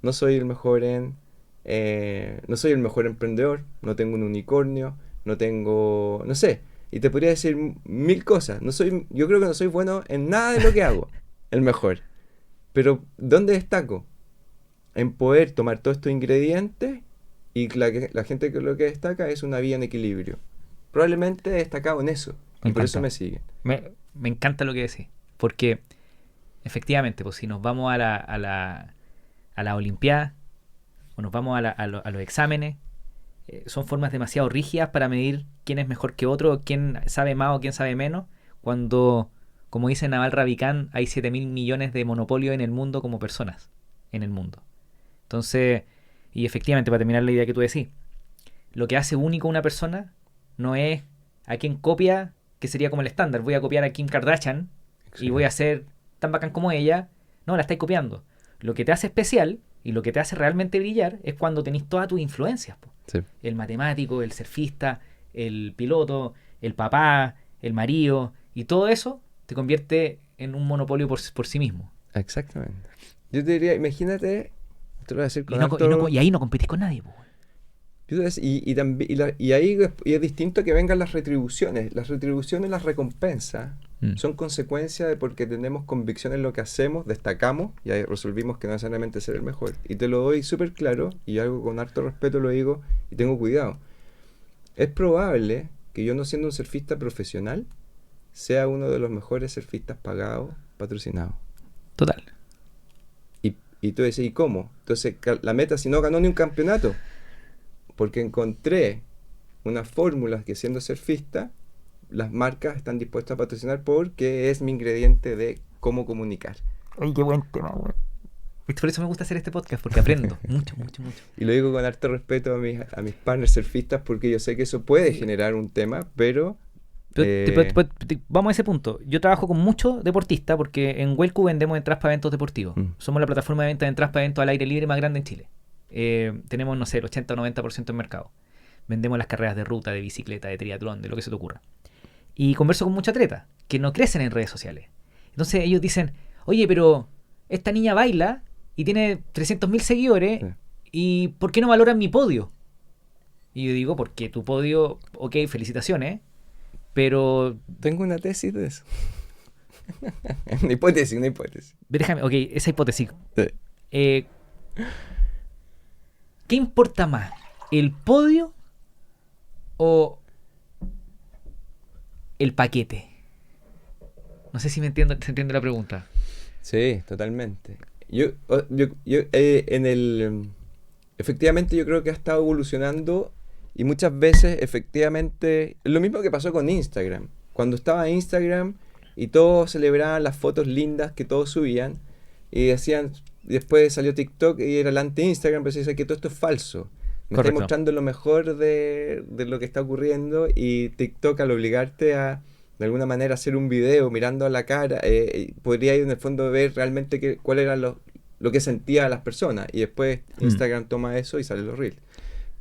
no soy el mejor no soy el mejor emprendedor, no tengo un unicornio, no sé. Y te podría decir 1000 cosas. Yo creo que no soy bueno en nada de lo que hago, el mejor. Pero, ¿dónde destaco? En poder tomar todos estos ingredientes y la gente que lo que destaca es una vida en equilibrio. Probablemente he destacado en eso. Y por eso me siguen. Me encanta lo que decís. Porque, efectivamente, pues si nos vamos a la Olimpiada o nos vamos a los exámenes, son formas demasiado rígidas para medir quién es mejor que otro, quién sabe más o quién sabe menos, cuando, como dice Naval Ravikant, hay 7.000 millones de monopolios en el mundo como personas en el mundo. Entonces, y efectivamente, para terminar la idea que tú decís, lo que hace único a una persona no es a quien copia, que sería como el estándar. Voy a copiar a Kim Kardashian y voy a ser tan bacán como ella. No, la estáis copiando. Lo que te hace especial y lo que te hace realmente brillar es cuando tenéis todas tus influencias. Po. Sí. El matemático, el surfista, el piloto, el papá, el marido, y todo eso te convierte en un monopolio por sí mismo. Exactamente. Yo te diría, imagínate, te lo voy a decir con Y ahí no competís con nadie. Po. Y ahí es distinto que vengan las retribuciones. Las retribuciones, las recompensas, son consecuencia de porque tenemos convicción en lo que hacemos, destacamos y ahí resolvimos que no necesariamente ser el mejor. Y te lo doy súper claro, y algo con harto respeto lo digo, y tengo cuidado. Es probable que yo, no siendo un surfista profesional, sea uno de los mejores surfistas pagados, patrocinados. Total. Y tú dices, ¿y cómo? Entonces, la meta, si no ganó ni un campeonato, porque encontré unas fórmulas que, siendo surfista, las marcas están dispuestas a patrocinar porque es mi ingrediente de cómo comunicar. Ay, qué buen tema, güey. Por eso me gusta hacer este podcast, porque aprendo mucho. Y lo digo con harto respeto a mis partners surfistas, porque yo sé que eso puede generar un tema, pero... vamos a ese punto. Yo trabajo con muchos deportistas porque en Welcu vendemos entradas para eventos deportivos. Somos la plataforma de venta de entradas para eventos al aire libre más grande en Chile. Tenemos, no sé, el 80 o 90% en mercado. Vendemos las carreras de ruta, de bicicleta, de triatlón, de lo que se te ocurra. Y converso con muchos atletas que no crecen en redes sociales. Entonces ellos dicen, oye, pero esta niña baila y tiene 300.000 seguidores, sí. ¿Y por qué no valoran mi podio? Y yo digo, porque tu podio, ok, felicitaciones, pero... Tengo una tesis de eso. Una hipótesis. Déjame, ok, esa hipótesis. Sí. ¿Qué importa más? ¿El podio o el paquete? No sé si se entiende la pregunta. Sí, totalmente. Efectivamente, yo creo que ha estado evolucionando y muchas veces, efectivamente, lo mismo que pasó con Instagram. Cuando estaba Instagram y todos celebraban las fotos lindas que todos subían y decían, después salió TikTok y era el anti-Instagram, pero se dice que todo esto es falso. Me está mostrando lo mejor de lo que está ocurriendo, y TikTok, al obligarte a, de alguna manera, hacer un video mirando a la cara, podría ir en el fondo ver realmente cuál era lo que sentían las personas, y después Instagram toma eso y salen los reels.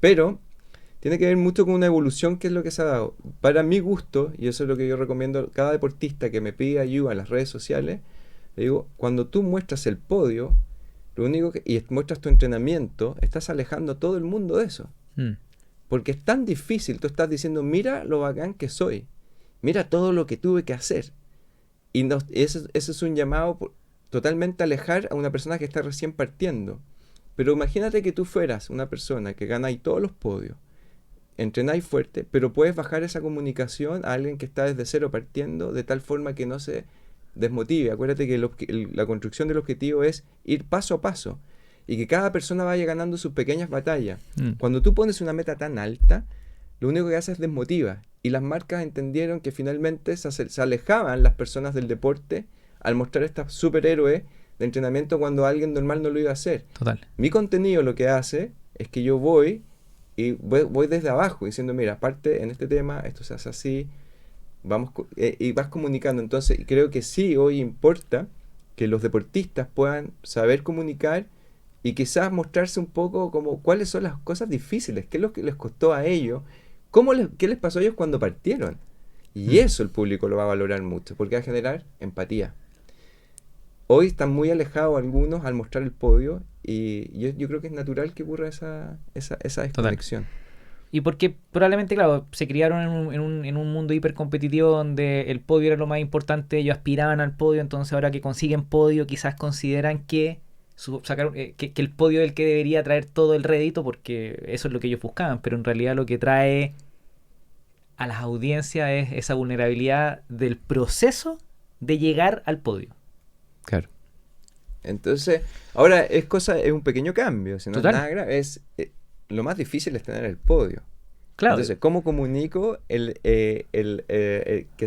Pero tiene que ver mucho con una evolución que es lo que se ha dado. Para mi gusto, y eso es lo que yo recomiendo a cada deportista que me pide ayuda en las redes sociales, le digo, cuando tú muestras el podio, lo único y muestras tu entrenamiento, estás alejando a todo el mundo de eso. Porque es tan difícil. Tú estás diciendo, mira lo bacán que soy, mira todo lo que tuve que hacer. Y eso es un llamado totalmente a alejar a una persona que está recién partiendo. Pero imagínate que tú fueras una persona que ganáis todos los podios, entrenáis fuerte, pero puedes bajar esa comunicación a alguien que está desde cero partiendo, de tal forma que no se desmotive. Acuérdate que la construcción del objetivo es ir paso a paso y que cada persona vaya ganando sus pequeñas batallas. Cuando tú pones una meta tan alta, lo único que hace es desmotiva, y las marcas entendieron que finalmente se alejaban las personas del deporte al mostrar esta superhéroe de entrenamiento cuando alguien normal no lo iba a hacer. Total. Mi contenido lo que hace es que yo voy desde abajo diciendo, mira, aparte en este tema esto se hace así, y vas comunicando. Entonces creo que sí, hoy importa que los deportistas puedan saber comunicar y quizás mostrarse un poco como cuáles son las cosas difíciles, qué es lo que les costó a ellos, qué les pasó a ellos cuando partieron. Y eso el público lo va a valorar mucho, porque va a generar empatía. Hoy están muy alejados algunos al mostrar el podio, y yo creo que es natural que ocurra esa desconexión. Total. Y porque probablemente, claro, se criaron en un mundo hipercompetitivo donde el podio era lo más importante, ellos aspiraban al podio, entonces ahora que consiguen podio quizás consideran que el podio es el que debería traer todo el rédito, porque eso es lo que ellos buscaban, pero en realidad lo que trae a las audiencias es esa vulnerabilidad del proceso de llegar al podio. Claro. Entonces, ahora es un pequeño cambio, si no es nada grave, lo más difícil es tener el podio. Claro. Entonces, ¿cómo comunico que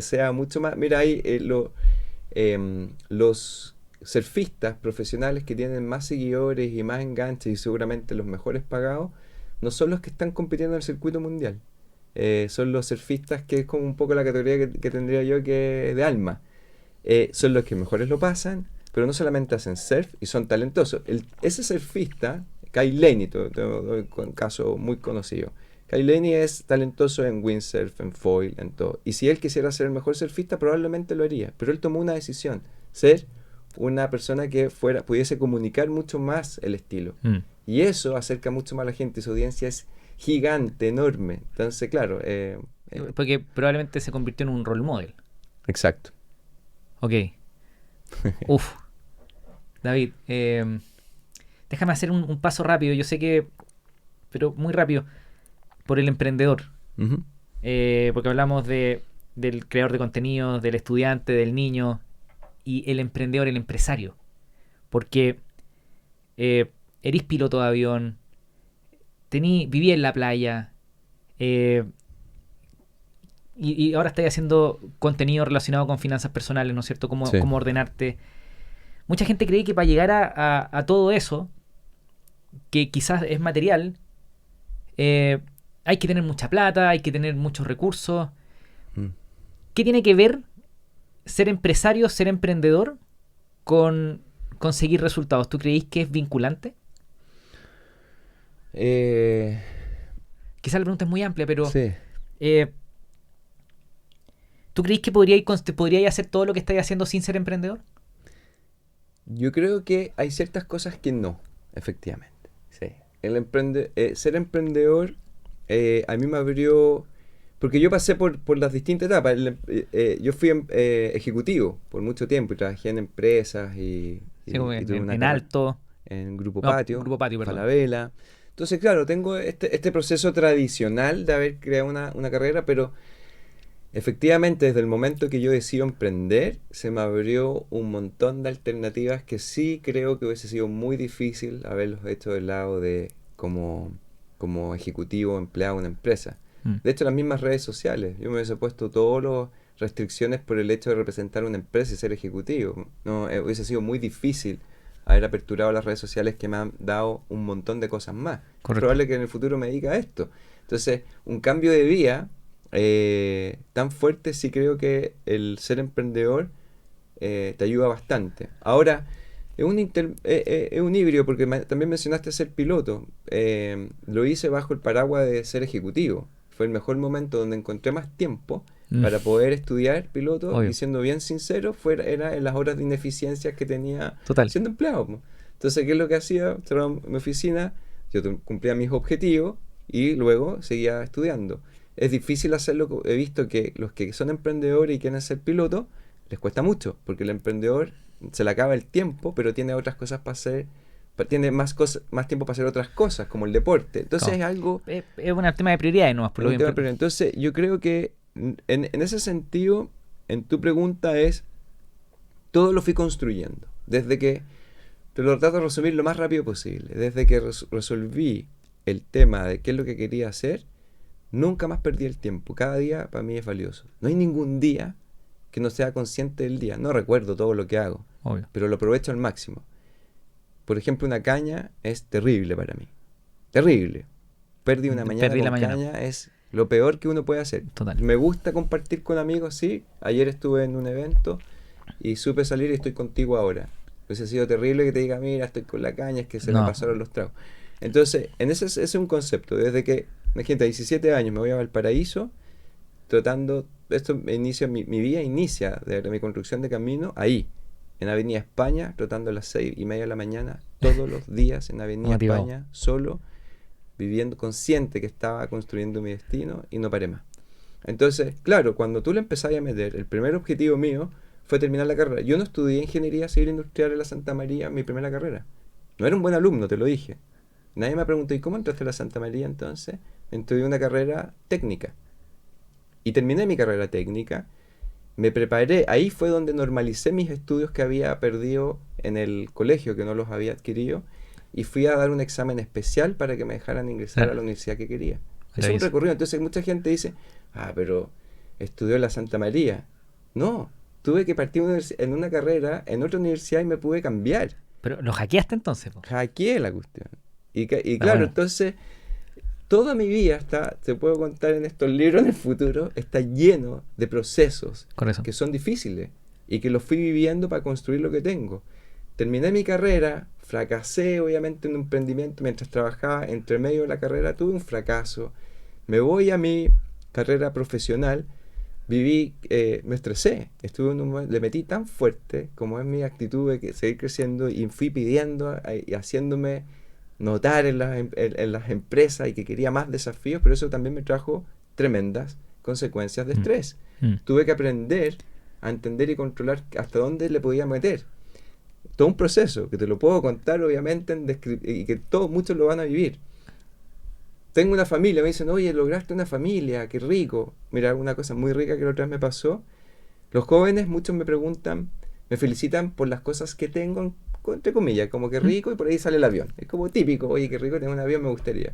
sea mucho más? Mira, ahí los surfistas profesionales que tienen más seguidores y más enganches y seguramente los mejores pagados, no son los que están compitiendo en el circuito mundial. son los surfistas, que es como un poco la categoría que tendría yo que de alma. Son los que mejores lo pasan, pero no solamente hacen surf y son talentosos. Ese surfista, Kai Lenny, te doy un caso muy conocido. Kai Lenny es talentoso en windsurf, en foil, en todo. Y si él quisiera ser el mejor surfista, probablemente lo haría. Pero él tomó una decisión, ser una persona que pudiese comunicar mucho más el estilo. Y eso acerca mucho más a la gente. Su audiencia es gigante, enorme. Entonces, claro. Porque probablemente se convirtió en un role model. Exacto. Ok. Uf. David, déjame hacer un paso rápido. Yo sé que, pero muy rápido, por el emprendedor. Uh-huh. Porque hablamos del creador de contenido, del estudiante, del niño, y el emprendedor, el empresario. Porque eres piloto de avión, viví en la playa, y ahora estás haciendo contenido relacionado con finanzas personales, ¿no es cierto? Cómo ordenarte. Mucha gente cree que para llegar a todo eso, que quizás es material, hay que tener mucha plata, hay que tener muchos recursos. ¿Qué tiene que ver ser empresario, ser emprendedor con conseguir resultados? ¿Tú creís que es vinculante? Quizás la pregunta es muy amplia, pero sí. ¿Tú creís que podríais hacer todo lo que estáis haciendo sin ser emprendedor? Yo creo que hay ciertas cosas que no, efectivamente. Sí. Ser emprendedor a mí me abrió... Porque yo pasé por las distintas etapas. Yo fui ejecutivo por mucho tiempo y trabajé en empresas y tuve en Alto. En Grupo Patio, perdón. Falabella. Entonces, claro, tengo este proceso tradicional de haber creado una carrera, pero efectivamente desde el momento que yo decido emprender, se me abrió un montón de alternativas que sí creo que hubiese sido muy difícil haberlos hecho del lado de como ejecutivo empleado en una empresa. De hecho, las mismas redes sociales. Yo me hubiese puesto todas las restricciones por el hecho de representar una empresa y ser ejecutivo. No, hubiese sido muy difícil haber aperturado las redes sociales que me han dado un montón de cosas más. Correcto. Es probable que en el futuro me dedique a esto. Entonces, un cambio de vía tan fuerte, sí creo que el ser emprendedor te ayuda bastante. Ahora, es un híbrido, porque también mencionaste ser piloto. Lo hice bajo el paraguas de ser ejecutivo. Fue el mejor momento donde encontré más tiempo para poder estudiar piloto. Obvio. Y siendo bien sincero, era en las horas de ineficiencias que tenía siendo empleado. Entonces, ¿qué es lo que hacía? Cerraba mi oficina, yo cumplía mis objetivos y luego seguía estudiando. Es difícil hacerlo. He visto que los que son emprendedores y quieren ser piloto, les cuesta mucho, porque el emprendedor se le acaba el tiempo, pero tiene otras cosas para hacer. Tiene más tiempo para hacer otras cosas, como el deporte. Entonces es algo... Es un tema de prioridades, ¿no? Entonces yo creo que en ese sentido, en tu pregunta todo lo fui construyendo. Desde que, te lo trato de resumir lo más rápido posible, desde que resolví el tema de qué es lo que quería hacer, nunca más perdí el tiempo. Cada día para mí es valioso. No hay ningún día que no sea consciente del día. No recuerdo todo lo que hago, obvio, pero lo aprovecho al máximo. Por ejemplo, una caña es terrible para mí. Terrible. Perdí una mañana con caña, es lo peor que uno puede hacer. Total. Me gusta compartir con amigos, sí. Ayer estuve en un evento y supe salir y estoy contigo ahora. Hubiese sido terrible que te diga, mira, estoy con la caña, es que se me pasaron los tragos. Entonces, ese es un concepto. Desde que, imagínate, a 17 años me voy a Valparaíso, tratando, mi vida inicia de mi construcción de camino ahí. En Avenida España, trotando a las 6:30 de la mañana, todos los días en Avenida España, solo, viviendo, consciente que estaba construyendo mi destino y no paré más. Entonces, claro, cuando tú le empezás a meter, el primer objetivo mío fue terminar la carrera. Yo no estudié Ingeniería Civil Industrial en la Santa María, mi primera carrera. No era un buen alumno, te lo dije. Nadie me preguntó, ¿y cómo entraste a la Santa María entonces? Estudié una carrera técnica. Y terminé mi carrera técnica. Me preparé, ahí fue donde normalicé mis estudios que había perdido en el colegio, que no los había adquirido, y fui a dar un examen especial para que me dejaran ingresar a la universidad que quería. Es un recorrido. Entonces mucha gente dice, pero estudió en la Santa María. No, tuve que partir en una carrera, en otra universidad, y me pude cambiar. Pero ¿lo hackeaste entonces? Hackeé la cuestión. Y claro, bueno. Entonces toda mi vida está, te puedo contar en estos libros en el futuro, está lleno de procesos que son difíciles y que los fui viviendo para construir lo que tengo. Terminé mi carrera, fracasé obviamente en un emprendimiento mientras trabajaba, entre medio de la carrera tuve un fracaso, me voy a mi carrera profesional, me estresé, le metí tan fuerte como es mi actitud de seguir creciendo y fui pidiendo y haciéndome notar en las empresas y que quería más desafíos, pero eso también me trajo tremendas consecuencias de estrés. Tuve que aprender a entender y controlar hasta dónde le podía meter. Todo un proceso que te lo puedo contar obviamente y que muchos lo van a vivir. Tengo una familia, me dicen, oye, lograste una familia, qué rico. Mira, una cosa muy rica que la otra vez me pasó. Los jóvenes, muchos me preguntan, me felicitan por las cosas que tengo, entre comillas, como que rico, y por ahí sale el avión. Es como típico, oye, qué rico, tengo un avión, me gustaría.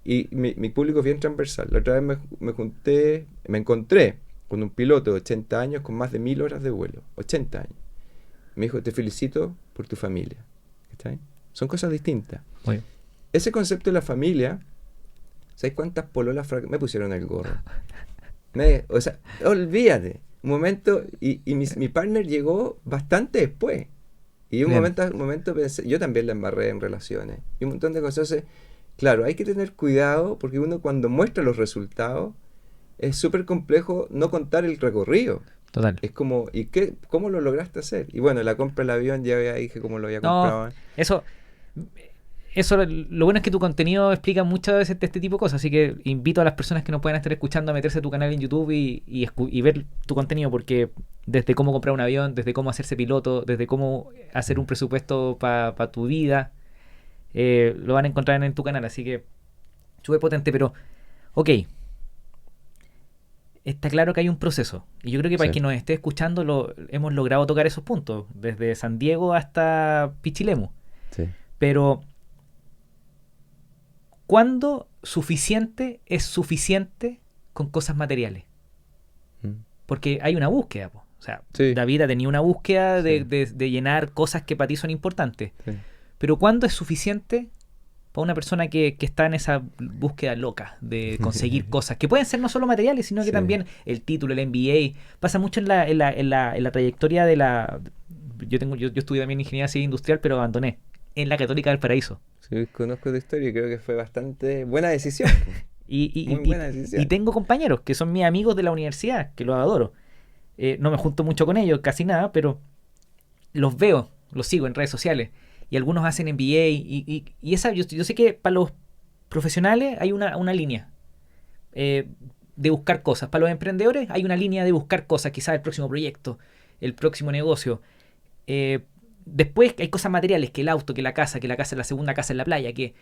Y mi público es bien transversal. La otra vez me encontré con un piloto de 80 años con más de 1000 horas de vuelo. 80 años. Me dijo, te felicito por tu familia. ¿Está bien? Son cosas distintas. Bueno. Ese concepto de la familia, ¿sabes cuántas pololas me pusieron el gorro? O sea, olvídate. Un momento, y mi partner llegó bastante después. Y un momento pensé, yo también la embarré en relaciones. Y un montón de cosas. Entonces, claro, hay que tener cuidado porque uno cuando muestra los resultados es súper complejo no contar el recorrido. Total. Es como, ¿cómo lo lograste hacer? Y bueno, la compra del avión ya dije cómo lo había comprado. Eso, lo bueno es que tu contenido explica muchas veces este tipo de cosas, así que invito a las personas que nos puedan estar escuchando a meterse a tu canal en YouTube y ver tu contenido, porque desde cómo comprar un avión, desde cómo hacerse piloto, desde cómo hacer un presupuesto para tu vida, lo van a encontrar en tu canal, así que súper potente, pero ok, está claro que hay un proceso, y yo creo que para quien nos esté escuchando hemos logrado tocar esos puntos, desde San Diego hasta Pichilemu, pero ¿cuándo suficiente es suficiente con cosas materiales? Porque hay una búsqueda, po. O sea, David ha tenido una búsqueda de llenar cosas que para ti son importantes. Pero ¿cuándo es suficiente para una persona que está en esa búsqueda loca de conseguir cosas? Que pueden ser no solo materiales, sino que también el título, el MBA. Pasa mucho en la trayectoria de la... Yo estudié también ingeniería civil industrial, pero abandoné. En la Católica del Paraíso. Sí, conozco tu historia y creo que fue bastante buena decisión. Muy buena decisión. Y tengo compañeros que son mis amigos de la universidad, que los adoro. No me junto mucho con ellos, casi nada, pero los veo, los sigo en redes sociales. Y algunos hacen MBA. Y esa, yo sé que para los profesionales hay una línea de buscar cosas. Para los emprendedores hay una línea de buscar cosas, quizás el próximo proyecto, el próximo negocio. Después hay cosas materiales, que el auto, que la casa, la segunda casa en la playa, que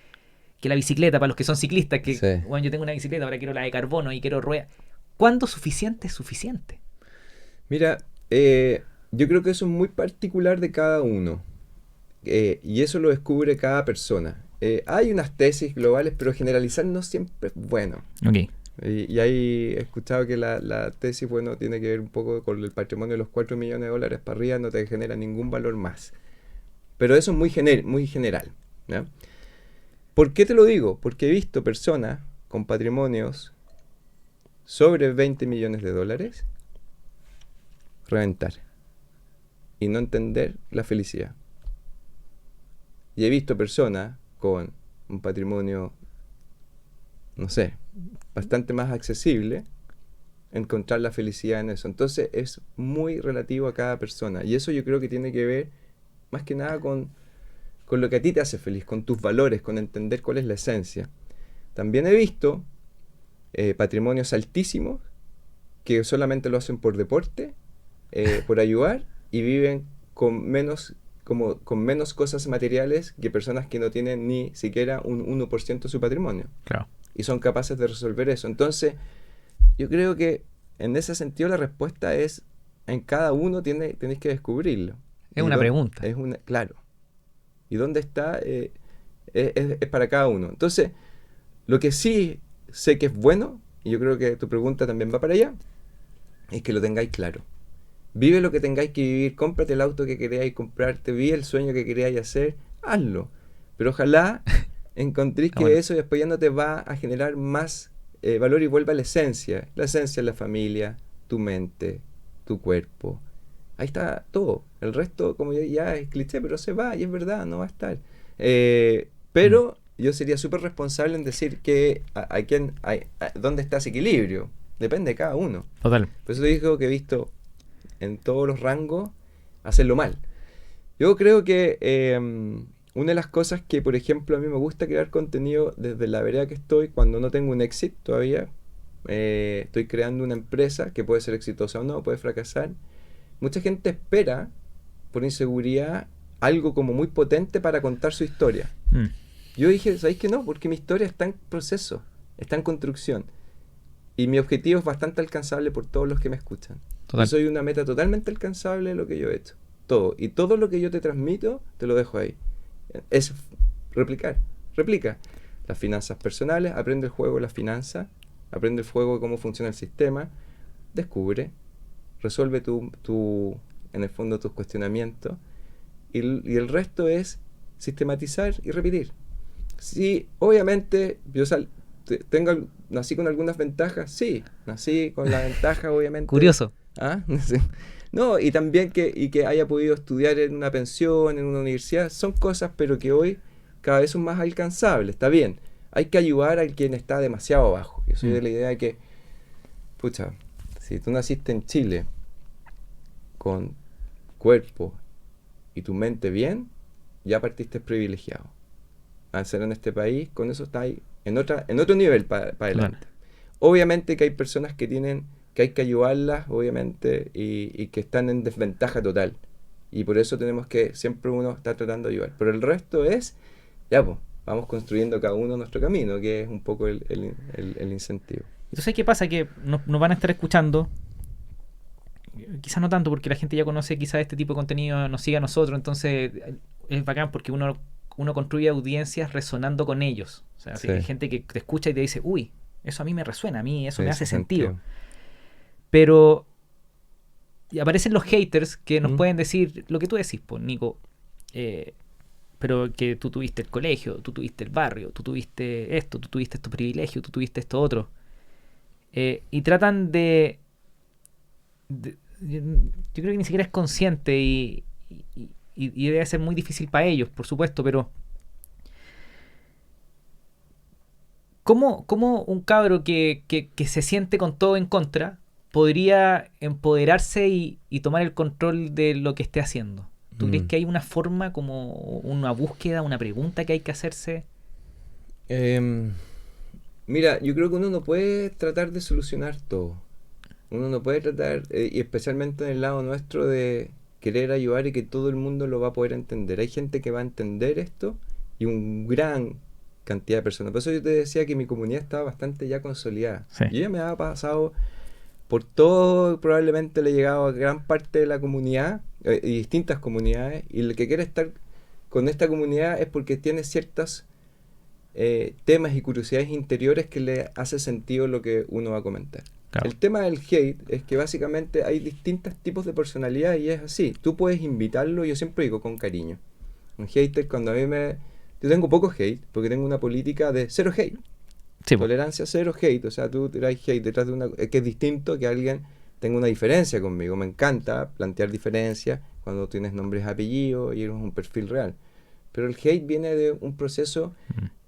la bicicleta, para los que son ciclistas, que bueno, yo tengo una bicicleta, ahora quiero la de carbono y quiero ruedas. ¿Cuándo suficiente es suficiente? Mira, yo creo que eso es muy particular de cada uno. Y eso lo descubre cada persona. Hay unas tesis globales, pero generalizar no siempre es bueno. Okay. Y ahí he escuchado que la tesis, bueno, tiene que ver un poco con el patrimonio de los 4 millones de dólares para arriba, no te genera ningún valor más. Pero eso es muy general, ¿ya? ¿Por qué te lo digo? Porque he visto personas con patrimonios sobre 20 millones de dólares reventar y no entender la felicidad. Y he visto personas con un patrimonio, no sé, bastante más accesible, encontrar la felicidad en eso. Entonces es muy relativo a cada persona. Y eso yo creo que tiene que ver más que nada con lo que a ti te hace feliz, con tus valores, con entender cuál es la esencia. También he visto patrimonios altísimos que solamente lo hacen por deporte, por ayudar, y viven con menos cosas materiales que personas que no tienen ni siquiera un 1% de su patrimonio. Claro. Y son capaces de resolver eso. Entonces, yo creo que en ese sentido la respuesta es, en cada uno tenéis que descubrirlo. Es una pregunta. Claro. Y dónde está es para cada uno. Entonces, lo que sí sé que es bueno, y yo creo que tu pregunta también va para allá, es que lo tengáis claro. Vive lo que tengáis que vivir, cómprate el auto que queráis comprarte, vive el sueño que queráis hacer, hazlo. Pero ojalá encontréis que bueno. eso después ya no te va a generar más valor y vuelva a la esencia. La esencia es la familia, tu mente, tu cuerpo. Ahí está todo. El resto, como ya es cliché, pero se va y es verdad, no va a estar. Pero yo sería súper responsable en decir que dónde está ese equilibrio. Depende de cada uno. Total. Por eso te digo que he visto en todos los rangos hacerlo mal. Yo creo que una de las cosas que, por ejemplo, a mí me gusta crear contenido desde la vereda que estoy, cuando no tengo un éxito todavía, estoy creando una empresa que puede ser exitosa o no, puede fracasar. Mucha gente espera, por inseguridad, algo como muy potente para contar su historia. Yo dije, ¿sabéis que no? Porque mi historia está en proceso, está en construcción. Y mi objetivo es bastante alcanzable por todos los que me escuchan. Yo soy una meta totalmente alcanzable de lo que yo he hecho. Todo. Y todo lo que yo te transmito, te lo dejo ahí. Es replicar. Replica. Las finanzas personales, aprende el juego de las finanzas, aprende el juego de cómo funciona el sistema, descubre, resuelve en el fondo tus cuestionamientos, y el resto es sistematizar y repetir. Sí, obviamente, nací con algunas ventajas, sí, nací con la ventaja, obviamente. Curioso. ¿Ah? No, y también que haya podido estudiar en una pensión, en una universidad, son cosas, pero que hoy cada vez son más alcanzables, está bien. Hay que ayudar a quien está demasiado abajo. Yo soy de la idea de que, pucha, si tú naciste en Chile con cuerpo y tu mente bien, ya partiste privilegiado. Al ser en este país, con eso está ahí en otro nivel para adelante. Claro. Obviamente que hay personas que hay que ayudarlas, obviamente, y que están en desventaja total. Y por eso tenemos que siempre uno está tratando de ayudar. Pero el resto es, ya pues, vamos construyendo cada uno nuestro camino, que es un poco el incentivo. Entonces, ¿qué pasa? Que nos van a estar escuchando, quizás no tanto porque la gente ya conoce quizás este tipo de contenido, nos sigue a nosotros, entonces es bacán porque uno construye audiencias resonando con ellos. O sea, sí. Hay gente que te escucha y te dice, uy, eso a mí me resuena, a mí eso me hace sentido. Pero y aparecen los haters que nos pueden decir lo que tú decís, pues, Nico, pero que tú tuviste el colegio, tú tuviste el barrio, tú tuviste esto, tú tuviste estos privilegios, tú tuviste esto otro. Y tratan yo creo que ni siquiera es consciente y debe ser muy difícil para ellos, por supuesto, pero ¿cómo un cabro que se siente con todo en contra podría empoderarse y tomar el control de lo que esté haciendo? ¿Tú crees que hay una forma, como una búsqueda, una pregunta que hay que hacerse? Mira, yo creo que uno no puede tratar de solucionar todo. Uno no puede tratar, y especialmente en el lado nuestro, de querer ayudar y que todo el mundo lo va a poder entender. Hay gente que va a entender esto y un gran cantidad de personas. Por eso yo te decía que mi comunidad estaba bastante ya consolidada. Sí. Yo ya me había pasado por todo, probablemente le he llegado a gran parte de la comunidad y distintas comunidades, y el que quiere estar con esta comunidad es porque tiene ciertos temas y curiosidades interiores que le hace sentido lo que uno va a comentar. Claro. El tema del hate es que básicamente hay distintos tipos de personalidad y es así. Tú puedes invitarlo, yo siempre digo, con cariño. Un hater, cuando a mí yo tengo poco hate, porque tengo una política de cero hate. Sí, tolerancia cero hate. O sea, tú tiras hate detrás de que es distinto que alguien tenga una diferencia conmigo. Me encanta plantear diferencias cuando tienes nombres y apellidos y eres un perfil real. Pero el hate viene de un proceso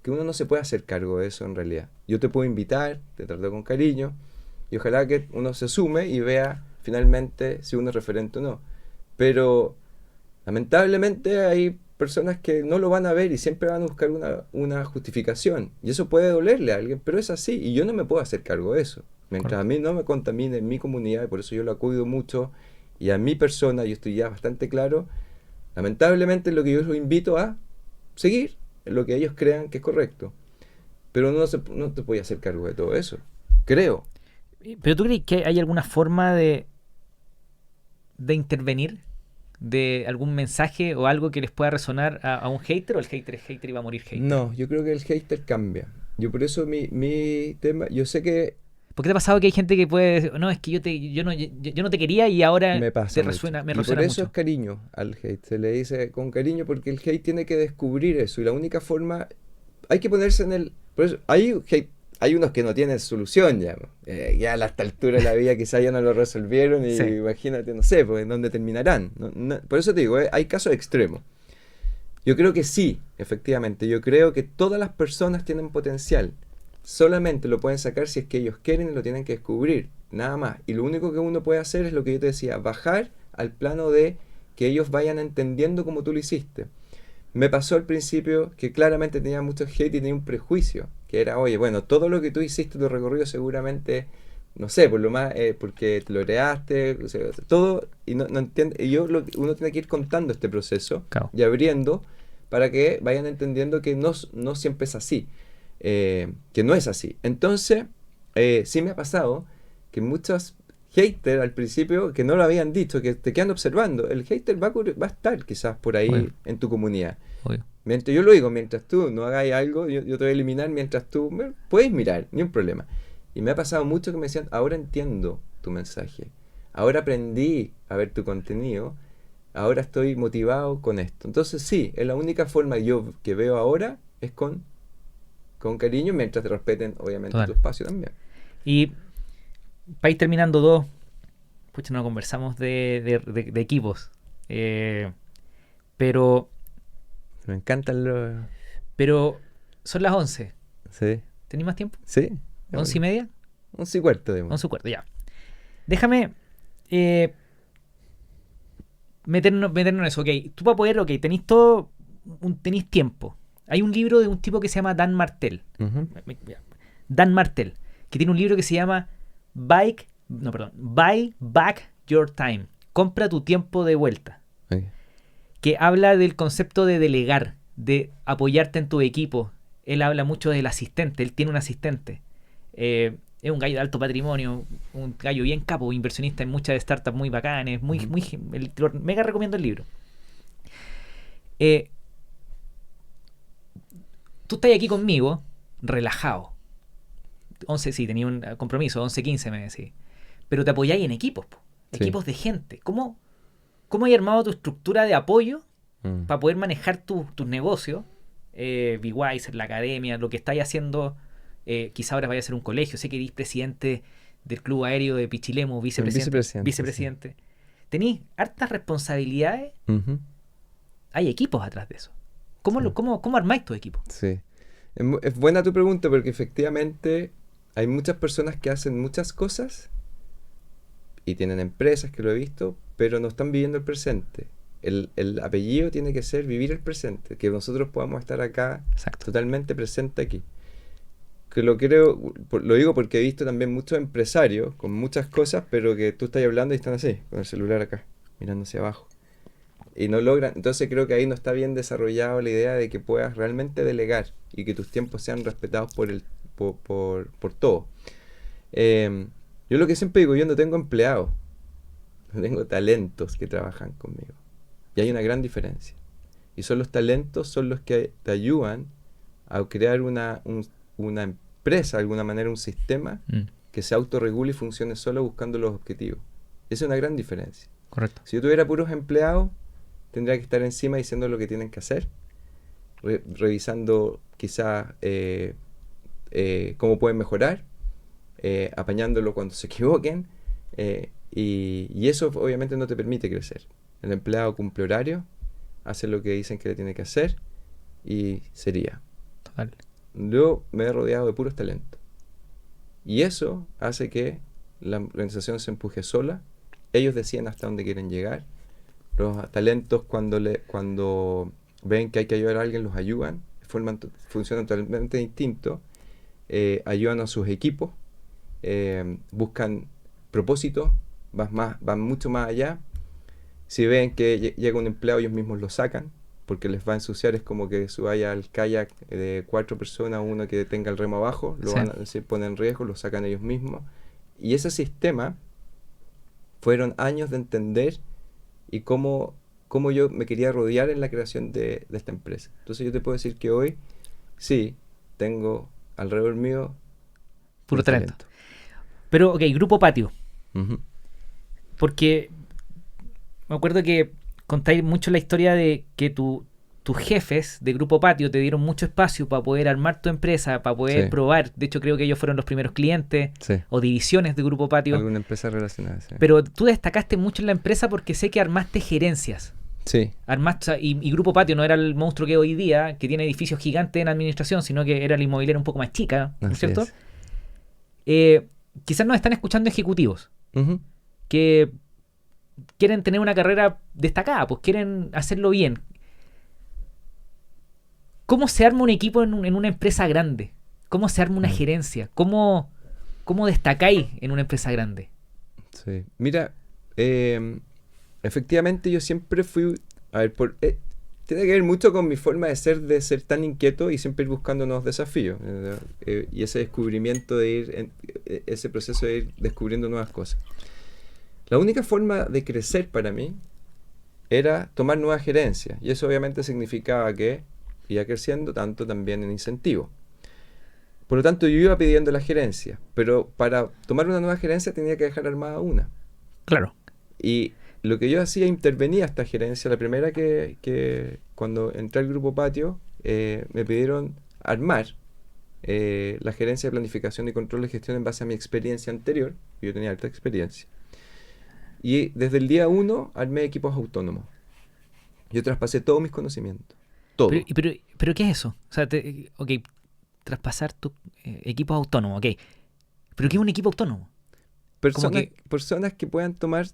que uno no se puede hacer cargo de eso en realidad. Yo te puedo invitar, te trato con cariño, y ojalá que uno se sume y vea finalmente si uno es referente o no. Pero lamentablemente hay personas que no lo van a ver y siempre van a buscar una justificación. Y eso puede dolerle a alguien, pero es así. Y yo no me puedo hacer cargo de eso. Mientras a mí no me contamine en mi comunidad, y por eso yo la cuido mucho, y a mi persona, yo estoy ya bastante claro, lamentablemente lo que yo los invito a seguir en lo que ellos crean que es correcto. Pero no te puedes hacer cargo de todo eso. Creo. ¿Pero tú crees que hay alguna forma de intervenir? ¿De algún mensaje o algo que les pueda resonar a un hater? ¿O el hater es hater y va a morir hater? No, yo creo que el hater cambia. Yo por eso mi tema, yo sé que... ¿Por qué te ha pasado que hay gente que puede decir, no, es que yo no te quería y ahora me resuena mucho? Por eso es cariño al hate. Se le dice con cariño porque el hate tiene que descubrir eso. Y la única forma hay que ponerse en el... Por eso, hay unos que no tienen solución ya. Ya a esta altura de la vida quizás ya no lo resolvieron y Sí. imagínate, no sé, pues en dónde terminarán. Por eso te digo, hay casos extremos. Yo creo que sí, efectivamente. Yo creo que todas las personas tienen potencial. Solamente lo pueden sacar si es que ellos quieren y lo tienen que descubrir. Nada más. Y lo único que uno puede hacer es lo que yo te decía, bajar al plano de que ellos vayan entendiendo como tú lo hiciste. Me pasó al principio que claramente tenía mucho hate y tenía un prejuicio, que era, oye, bueno, todo lo que tú hiciste, tu recorrido seguramente, no sé, por lo más, porque te lo creaste, o sea, todo, y no entiende, y uno tiene que ir contando este proceso Claro. y abriendo para que vayan entendiendo que no siempre es así, que no es así. Entonces, sí me ha pasado que muchos haters al principio que no lo habían dicho, que te quedan observando, el hater va a estar quizás por ahí Obvio. en tu comunidad. Obvio. Yo lo digo, mientras tú no hagáis algo, yo te voy a eliminar mientras tú puedes mirar, ni un problema. Y me ha pasado mucho que me decían, ahora entiendo tu mensaje, ahora aprendí a ver tu contenido, ahora estoy motivado con esto. Entonces sí, es la única forma que veo ahora es con cariño, mientras te respeten obviamente Total. tu espacio también. Y para ir terminando dos, pucha, no conversamos de equipos. Pero Me encantan los... son las 11. Sí. ¿Tenéis más tiempo? Sí. 11:30. 11:15, digamos. 11:15, ya. Déjame meternos en eso. Ok, tú para poder, tenéis todo, tenéis tiempo. Hay un libro de un tipo que se llama Dan Martell. Uh-huh. Dan Martell, que tiene un libro que se llama Buy Back Your Time. Compra tu tiempo de vuelta. Okay. Que habla del concepto de delegar, de apoyarte en tu equipo. Él habla mucho del asistente, él tiene un asistente. Es un gallo de alto patrimonio, un gallo bien capo, inversionista en muchas startups muy bacanes, mega recomiendo el libro. Tú estás aquí conmigo, relajado. 11, sí, tenía un compromiso, 11:15 me decís. Pero te apoyáis en equipos, equipos de gente. ¿Cómo hay armado tu estructura de apoyo para poder manejar tus negocios? Bwise, la academia, lo que estáis haciendo, quizá ahora vaya a ser un colegio. Sé que eres presidente del Club Aéreo de Pichilemu, vicepresidente. Sí. Tenís hartas responsabilidades. Uh-huh. Hay equipos atrás de eso. ¿Cómo armáis tu equipo? Sí. Es buena tu pregunta porque efectivamente hay muchas personas que hacen muchas cosas y tienen empresas, que lo he visto, pero no están viviendo el presente. El apellido tiene que ser vivir el presente, que nosotros podamos estar acá. Exacto. Totalmente presente aquí. Que lo digo porque he visto también muchos empresarios con muchas cosas, pero que tú estás hablando y están así, con el celular acá, mirando hacia abajo. Y no logran. Entonces creo que ahí no está bien desarrollado la idea de que puedas realmente delegar y que tus tiempos sean respetados por todo. Yo lo que siempre digo, yo no tengo empleados, tengo talentos que trabajan conmigo. Y hay una gran diferencia. Y son los talentos, son los que te ayudan a crear una empresa, de alguna manera, un sistema que se autorregule y funcione solo buscando los objetivos. Esa es una gran diferencia. Correcto. Si yo tuviera puros empleados, tendría que estar encima diciendo lo que tienen que hacer, revisando quizás cómo pueden mejorar, apañándolo cuando se equivoquen, y eso obviamente no te permite crecer. El empleado cumple horario, hace lo que dicen que le tiene que hacer y sería. Total. Yo me he rodeado de puros talentos y eso hace que la organización se empuje sola. Ellos deciden hasta dónde quieren llegar. Los talentos cuando ven que hay que ayudar a alguien los ayudan, funcionan totalmente distinto, ayudan a sus equipos, buscan propósitos, van mucho más allá. Si ven que llega un empleado, ellos mismos lo sacan porque les va a ensuciar. Es como que vaya al kayak de 4 personas, uno que tenga el remo abajo, se pone en riesgo, lo sacan ellos mismos. Y ese sistema fueron años de entender y cómo yo me quería rodear en la creación de esta empresa. Entonces yo te puedo decir que hoy sí tengo alrededor mío puro talento. Pero, ok, Grupo Patio. Uh-huh. Porque me acuerdo que contáis mucho la historia de que tu tus jefes de Grupo Patio te dieron mucho espacio para poder armar tu empresa, para poder Sí. probar. De hecho, creo que ellos fueron los primeros clientes Sí. o divisiones de Grupo Patio. Alguna empresa relacionada, sí. Pero tú destacaste mucho en la empresa porque sé que armaste gerencias. Sí. Armaste, o sea, y Grupo Patio no era el monstruo que hoy día, que tiene edificios gigantes en administración, sino que era la inmobiliaria un poco más chica, ¿no es Así cierto? es. Quizás nos están escuchando ejecutivos Ujú. que quieren tener una carrera destacada, pues quieren hacerlo bien. ¿Cómo se arma un equipo en una empresa grande? ¿Cómo se arma una gerencia? ¿Cómo destacáis en una empresa grande? Sí. Mira, efectivamente yo siempre fui, a ver, tiene que ver mucho con mi forma de ser tan inquieto y siempre ir buscando nuevos desafíos. Y ese descubrimiento de ese proceso de ir descubriendo nuevas cosas. La única forma de crecer para mí era tomar nuevas gerencias. Y eso obviamente significaba que iba creciendo tanto también en incentivo. Por lo tanto, yo iba pidiendo la gerencia, pero para tomar una nueva gerencia tenía que dejar armada una. Claro. Y lo que yo hacía, intervenía esta gerencia. La primera que cuando entré al Grupo Patio, me pidieron armar la gerencia de planificación y control de gestión en base a mi experiencia anterior. Yo tenía alta experiencia. Y desde el día 1 armé equipos autónomos. Yo traspasé todos mis conocimientos. Todo. Pero ¿qué es eso? O sea, ok, traspasar tus equipos autónomos, ok. ¿Pero qué es un equipo autónomo? Personas que puedan tomar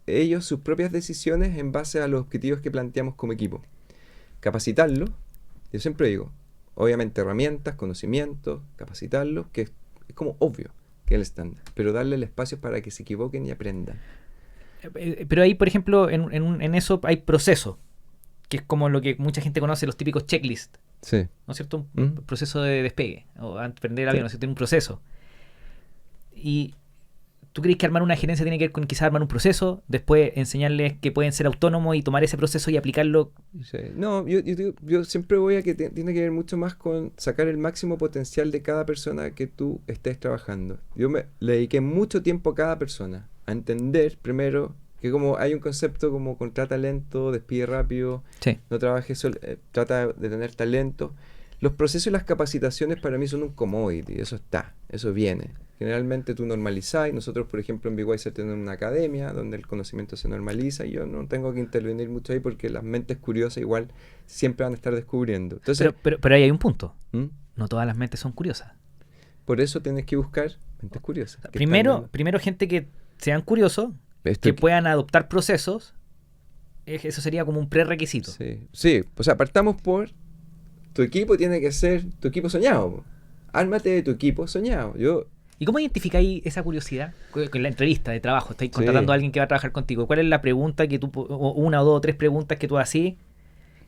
ellos sus propias decisiones en base a los objetivos que planteamos como equipo. Capacitarlos, yo siempre digo, obviamente herramientas, conocimientos, capacitarlos, que es como obvio que es el estándar, pero darle el espacio para que se equivoquen y aprendan. Pero ahí, por ejemplo, en eso hay proceso, que es como lo que mucha gente conoce, los típicos checklists, Sí. ¿no es cierto? Un proceso de despegue, o aprender el avión, ¿no es cierto? Tiene un proceso. Y ¿tú crees que armar una gerencia tiene que ver con quizás armar un proceso, después enseñarles que pueden ser autónomos y tomar ese proceso y aplicarlo? Sí. No, yo siempre voy a que tiene que ver mucho más con sacar el máximo potencial de cada persona que tú estés trabajando. Le dediqué mucho tiempo a cada persona, a entender primero que como hay un concepto como contrata talento, despide rápido, Sí. no trabajes, trata de tener talento. Los procesos y las capacitaciones para mí son un commodity, eso viene. Generalmente tú normalizás, y nosotros por ejemplo en BYC tenemos una academia donde el conocimiento se normaliza y yo no tengo que intervenir mucho ahí porque las mentes curiosas igual siempre van a estar descubriendo. Entonces, Pero ahí hay un punto. ¿Mm? No todas las mentes son curiosas. Por eso tienes que buscar mentes curiosas. que Primero están gente que sean curiosos, Esto que que- puedan adoptar procesos. Eso sería como un prerequisito. Sí, o sea, partamos por tu equipo tiene que ser tu equipo soñado. Po. Ármate de tu equipo soñado. ¿Y cómo identificáis esa curiosidad? Con la entrevista de trabajo, estáis contratando a alguien que va a trabajar contigo. ¿Cuál es la pregunta que tú, o una o dos o tres preguntas que tú haces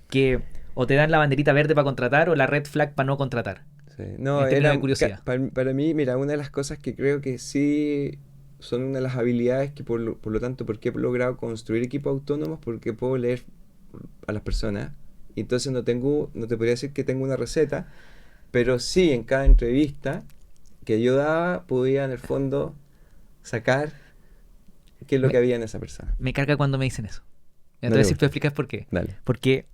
que o te dan la banderita verde para contratar o la red flag para no contratar? Sí. No, En términos de curiosidad. para mí, mira, una de las cosas que creo que sí son una de las habilidades que por lo tanto, porque he logrado construir equipos autónomos, porque puedo leer a las personas. Y entonces no te podría decir que tengo una receta, pero sí en cada entrevista que yo daba podía en el fondo sacar qué es lo que había en esa persona. Me carga cuando me dicen eso. Ya te No voy a le decir, gusta. tú explicas por qué. Dale. Porque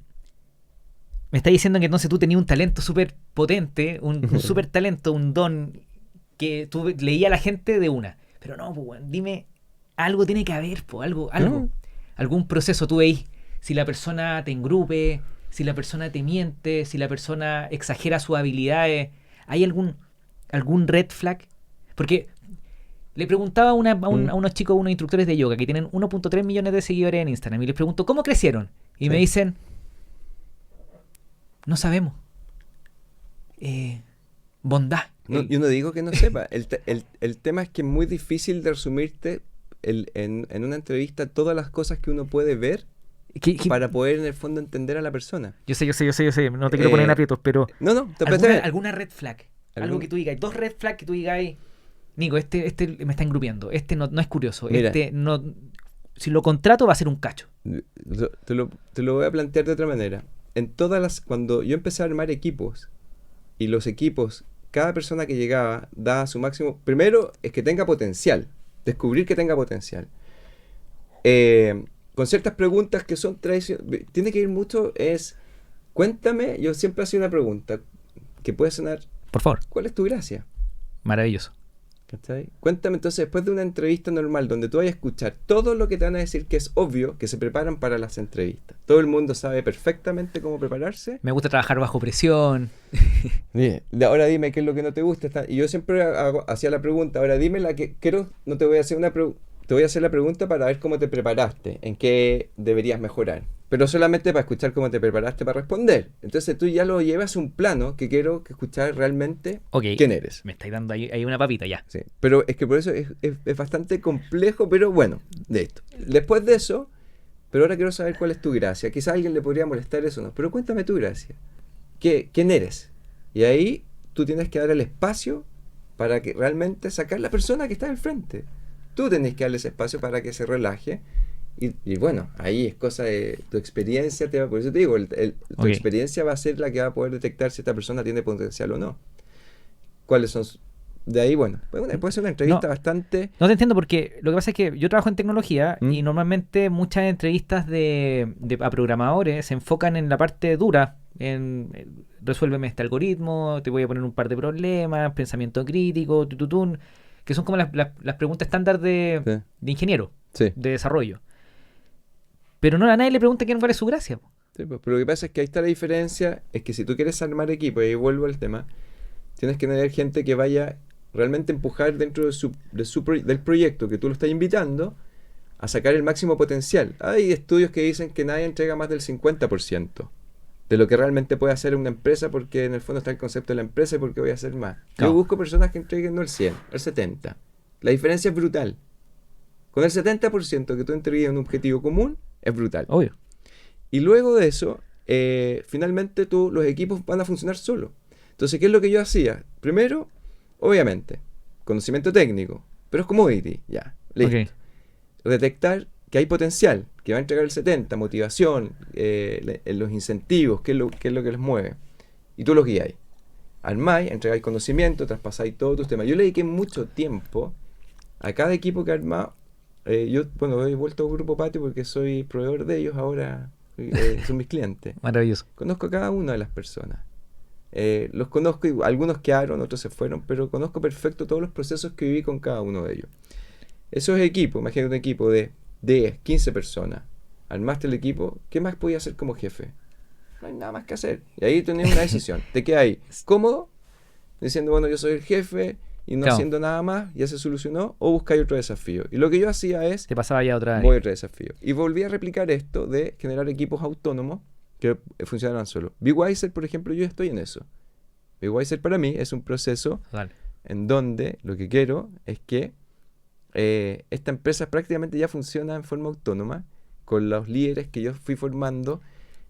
me está diciendo que entonces tú tenías un talento súper potente, un súper talento, un don que tú leías a la gente de una. Pero no, pues, bueno, dime, algo tiene que haber, pues, algo. No. Algún proceso tú veis, si la persona te engrupe, si la persona te miente, si la persona exagera sus habilidades. ¿Hay algún red flag? Porque le preguntaba a unos chicos, unos instructores de yoga que tienen 1.3 millones de seguidores en Instagram y les pregunto, ¿cómo crecieron? Y me dicen, no sabemos. Bondad. No, yo no digo que no sepa. El tema es que es muy difícil de resumirte en una entrevista todas las cosas que uno puede ver para poder en el fondo entender a la persona. Yo sé. No te quiero poner en aprietos, pero No, ¿alguna red flag? Algo que tú digas, dos red flags que tú digas, Nico, este me está engrupiendo, este no es curioso, Mira, este no, si lo contrato va a ser un cacho. Te lo voy a plantear de otra manera. Cuando yo empecé a armar equipos, y los equipos, cada persona que llegaba daba su máximo. Primero es que tenga potencial, descubrir que tenga potencial. Con ciertas preguntas que son tradicionales, tiene que ir mucho, es Cuéntame, yo siempre hacía una pregunta que puede sonar, Por favor. ¿cuál es tu gracia? Maravilloso. ¿Cachai? Cuéntame entonces, después de una entrevista normal donde tú vayas a escuchar todo lo que te van a decir que es obvio, que se preparan para las entrevistas. Todo el mundo sabe perfectamente cómo prepararse. Me gusta trabajar bajo presión. Bien, ahora dime qué es lo que no te gusta. Y yo siempre hacía la pregunta, ahora dime la que quiero, no te voy a hacer una pregunta. Te voy a hacer la pregunta para ver cómo te preparaste, en qué deberías mejorar. Pero solamente para escuchar cómo te preparaste para responder. Entonces tú ya lo llevas a un plano que quiero que escuchar realmente quién eres. Me estáis dando ahí una papita ya. Sí, pero es que por eso es bastante complejo, pero bueno, de esto. Después de eso, pero ahora quiero saber cuál es tu gracia. Quizá a alguien le podría molestar eso, ¿no? Pero cuéntame tu gracia. ¿Quién eres? Y ahí tú tienes que dar el espacio para que realmente sacar la persona que está al frente. Tú tenés que darle ese espacio para que se relaje. Y bueno, ahí es cosa de tu experiencia. Por eso te digo, tu experiencia va a ser la que va a poder detectar si esta persona tiene potencial o no. ¿Cuáles son? De ahí, bueno, puede ser una entrevista bastante... No te entiendo porque lo que pasa es que yo trabajo en tecnología y normalmente muchas entrevistas a programadores se enfocan en la parte dura, en resuélveme este algoritmo, te voy a poner un par de problemas, pensamiento crítico, tututún, que son como las preguntas estándar de ingeniero, de desarrollo. Pero no a nadie le pregunta cuál es su gracia. Sí, pues, pero lo que pasa es que ahí está la diferencia, es que si tú quieres armar equipo, y ahí vuelvo al tema, tienes que tener gente que vaya realmente a empujar dentro del proyecto que tú lo estás invitando a sacar el máximo potencial. Hay estudios que dicen que nadie entrega más del 50% de lo que realmente puede hacer una empresa, porque en el fondo está el concepto de la empresa y porque voy a hacer más. Yo busco personas que entreguen no el 100, el 70%. La diferencia es brutal. Con el 70% que tú entregues un objetivo común, es brutal. Obvio. Y luego de eso, finalmente los equipos van a funcionar solos. Entonces, ¿qué es lo que yo hacía? Primero, obviamente, conocimiento técnico, pero es commodity, ya, listo. Okay. Detectar que hay potencial, que va a entregar el 70%, motivación, los incentivos, qué es lo que les mueve. Y tú los guías. Armáis, entregáis conocimiento, traspasáis todos tus temas. Yo le dediqué mucho tiempo a cada equipo que he armado. Yo he vuelto a Grupo Patio porque soy proveedor de ellos ahora, son mis clientes. Maravilloso. Conozco a cada una de las personas. Los conozco, algunos quedaron, otros se fueron, pero conozco perfecto todos los procesos que viví con cada uno de ellos. Esos equipos, imagínate un equipo de 10, 15 personas, armaste el equipo, ¿qué más podías hacer como jefe? No hay nada más que hacer. Y ahí tenés una decisión. Te quedas ahí cómodo, diciendo, bueno, yo soy el jefe y no haciendo nada más, ya se solucionó, o buscáis otro desafío. Y lo que yo hacía es, te pasaba ya otra vez. Voy a otro desafío. Y volví a replicar esto de generar equipos autónomos que funcionaran solos. BeWiser, por ejemplo, yo estoy en eso. BeWiser para mí es un proceso en donde lo que quiero es que esta empresa prácticamente ya funciona en forma autónoma con los líderes que yo fui formando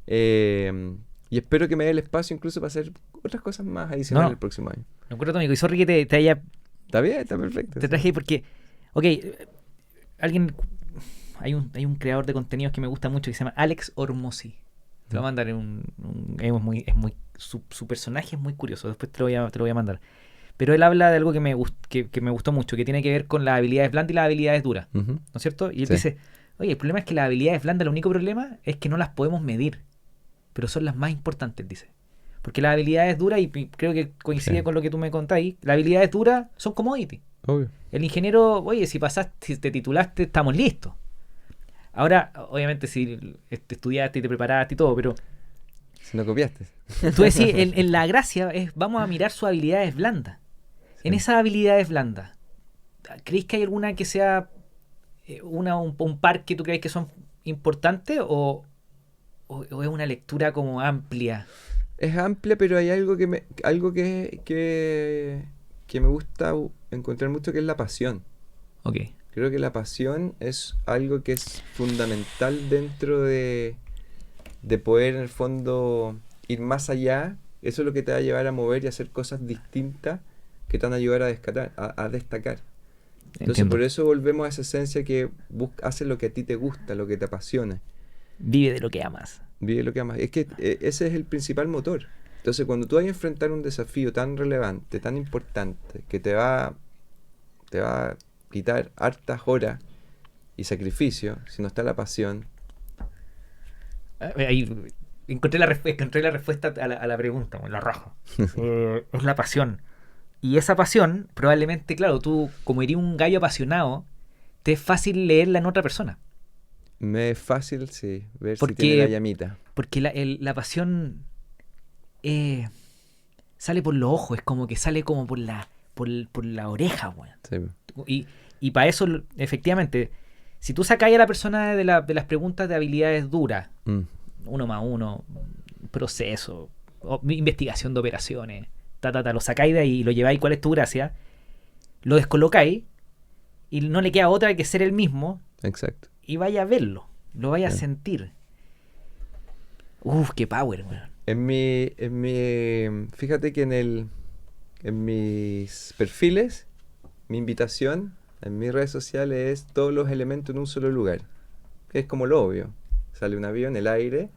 y espero que me dé el espacio incluso para hacer otras cosas más adicionales el próximo año. Me acuerdo, Tónico, y sorry que te haya... Está bien, está perfecto. Te traje ahí porque, hay un creador de contenidos que me gusta mucho que se llama Alex Hormozzi. Te lo voy a mandar su personaje es muy curioso, después te lo voy a mandar. Pero él habla de algo que me gustó mucho, que tiene que ver con las habilidades blandas y las habilidades duras, ¿no es cierto? Y él dice, el problema es que las habilidades blandas, el único problema es que no las podemos medir, pero son las más importantes, dice. Porque las habilidades duras, y creo que coincide con lo que tú me contáis, las habilidades duras son commodity. Obvio. El ingeniero, si te titulaste, estamos listos. Ahora, obviamente, si estudiaste y te preparaste y todo, pero... Si no copiaste. Tú decís, en la gracia vamos a mirar sus habilidades blandas. Sí. En esas habilidades blandas, ¿crees que hay alguna que sea un par que tú crees que son importantes o es una lectura como amplia? Es amplia, pero hay algo que me gusta encontrar mucho, que es la pasión. Okay. Creo que la pasión es algo que es fundamental dentro de poder en el fondo ir más allá. Eso es lo que te va a llevar a mover y a hacer cosas distintas que te van a ayudar a destacar. Entonces Entiendo. Por eso volvemos a esa esencia que hace lo que a ti te gusta, lo que te apasiona. Vive de lo que amas. Vive de lo que amas. Es que ese es el principal motor. Entonces cuando tú vas a enfrentar un desafío tan relevante, tan importante, que te va a quitar hartas horas y sacrificio, si no está la pasión. Ahí encontré la respuesta a la pregunta, la raja. Es la pasión. Y esa pasión, probablemente, claro, tú, como eres un gallo apasionado, te es fácil leerla en otra persona. Me es fácil, sí, ver si tiene la Porque, llamita. porque la pasión sale por los ojos, es como que sale como por la oreja, weón. Sí. Y para eso, efectivamente, si tú sacáis a la persona de las preguntas de habilidades duras, 1+1, proceso, investigación de operaciones, lo sacáis de ahí y lo lleváis, ¿cuál es tu gracia? Lo descolocáis y no le queda otra que ser el mismo. Exacto. Y vaya a verlo, lo vaya a sentir. Qué power, weón. Fíjate que en mis perfiles, mi invitación en mis redes sociales es todos los elementos en un solo lugar. Que es como lo obvio. Sale un avión, el aire,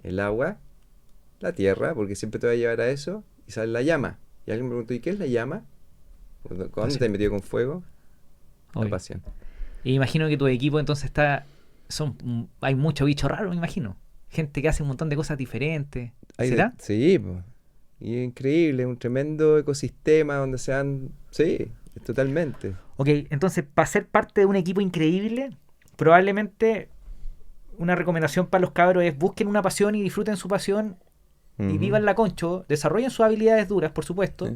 el agua, la tierra, porque siempre te va a llevar a eso, y sale la llama. Y alguien me preguntó, ¿y qué es la llama? ¿Cuándo te has metido con fuego? La pasión. Y imagino que tu equipo entonces hay mucho bicho raro, me imagino. Gente que hace un montón de cosas diferentes. ¿Será? Sí, pues. Y es increíble, un tremendo ecosistema donde sí, totalmente. Ok, entonces para ser parte de un equipo increíble, probablemente una recomendación para los cabros es busquen una pasión y disfruten su pasión y vivan la concho, desarrollen sus habilidades duras, por supuesto,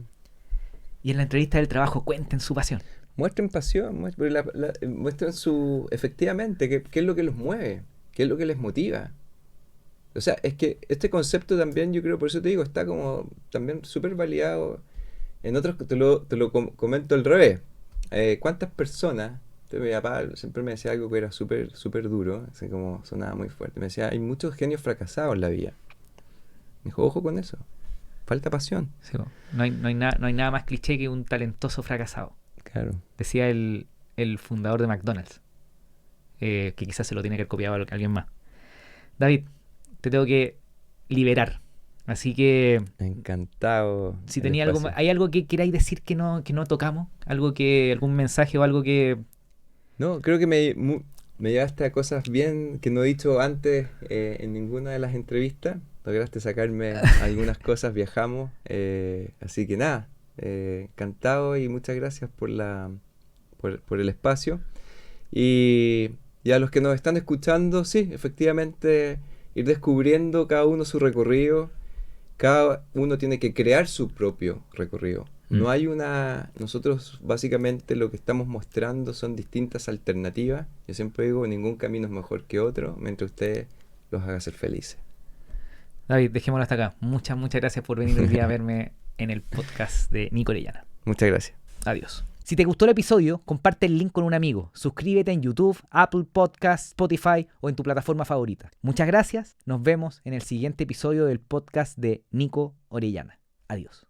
y en la entrevista del trabajo cuenten su pasión. Muestren pasión, muestren efectivamente, qué es lo que los mueve, qué es lo que les motiva. O sea, es que este concepto también, yo creo, por eso te digo, está como también súper validado en otros, te lo comento al revés. ¿Cuántas personas? Mi papá siempre me decía algo que era súper súper duro, así como sonaba muy fuerte. Me decía, hay muchos genios fracasados en la vida. Me dijo, ojo con eso, falta pasión. Sí, no hay nada más cliché que un talentoso fracasado. Claro. Decía el fundador de McDonald's, que quizás se lo tiene que haber copiado a alguien más. David, te tengo que liberar. Así que... Encantado. Si tenía ¿hay algo que queráis decir que no tocamos? ¿Algún mensaje o algo que...? No, creo que me llevaste a cosas bien que no he dicho antes en ninguna de las entrevistas. Lograste sacarme algunas cosas, viajamos. Así que nada, encantado y muchas gracias por el espacio. Y a los que nos están escuchando, sí, efectivamente, ir descubriendo cada uno su recorrido. Cada uno tiene que crear su propio recorrido. No hay nosotros básicamente lo que estamos mostrando son distintas alternativas. Yo siempre digo, ningún camino es mejor que otro, mientras usted los haga ser felices. David, dejémoslo hasta acá. Muchas gracias por venir hoy día a verme en el podcast de Nico Orellana. Muchas gracias. Adiós. Si te gustó el episodio, comparte el link con un amigo. Suscríbete en YouTube, Apple Podcasts, Spotify o en tu plataforma favorita. Muchas gracias. Nos vemos en el siguiente episodio del podcast de Nico Orellana. Adiós.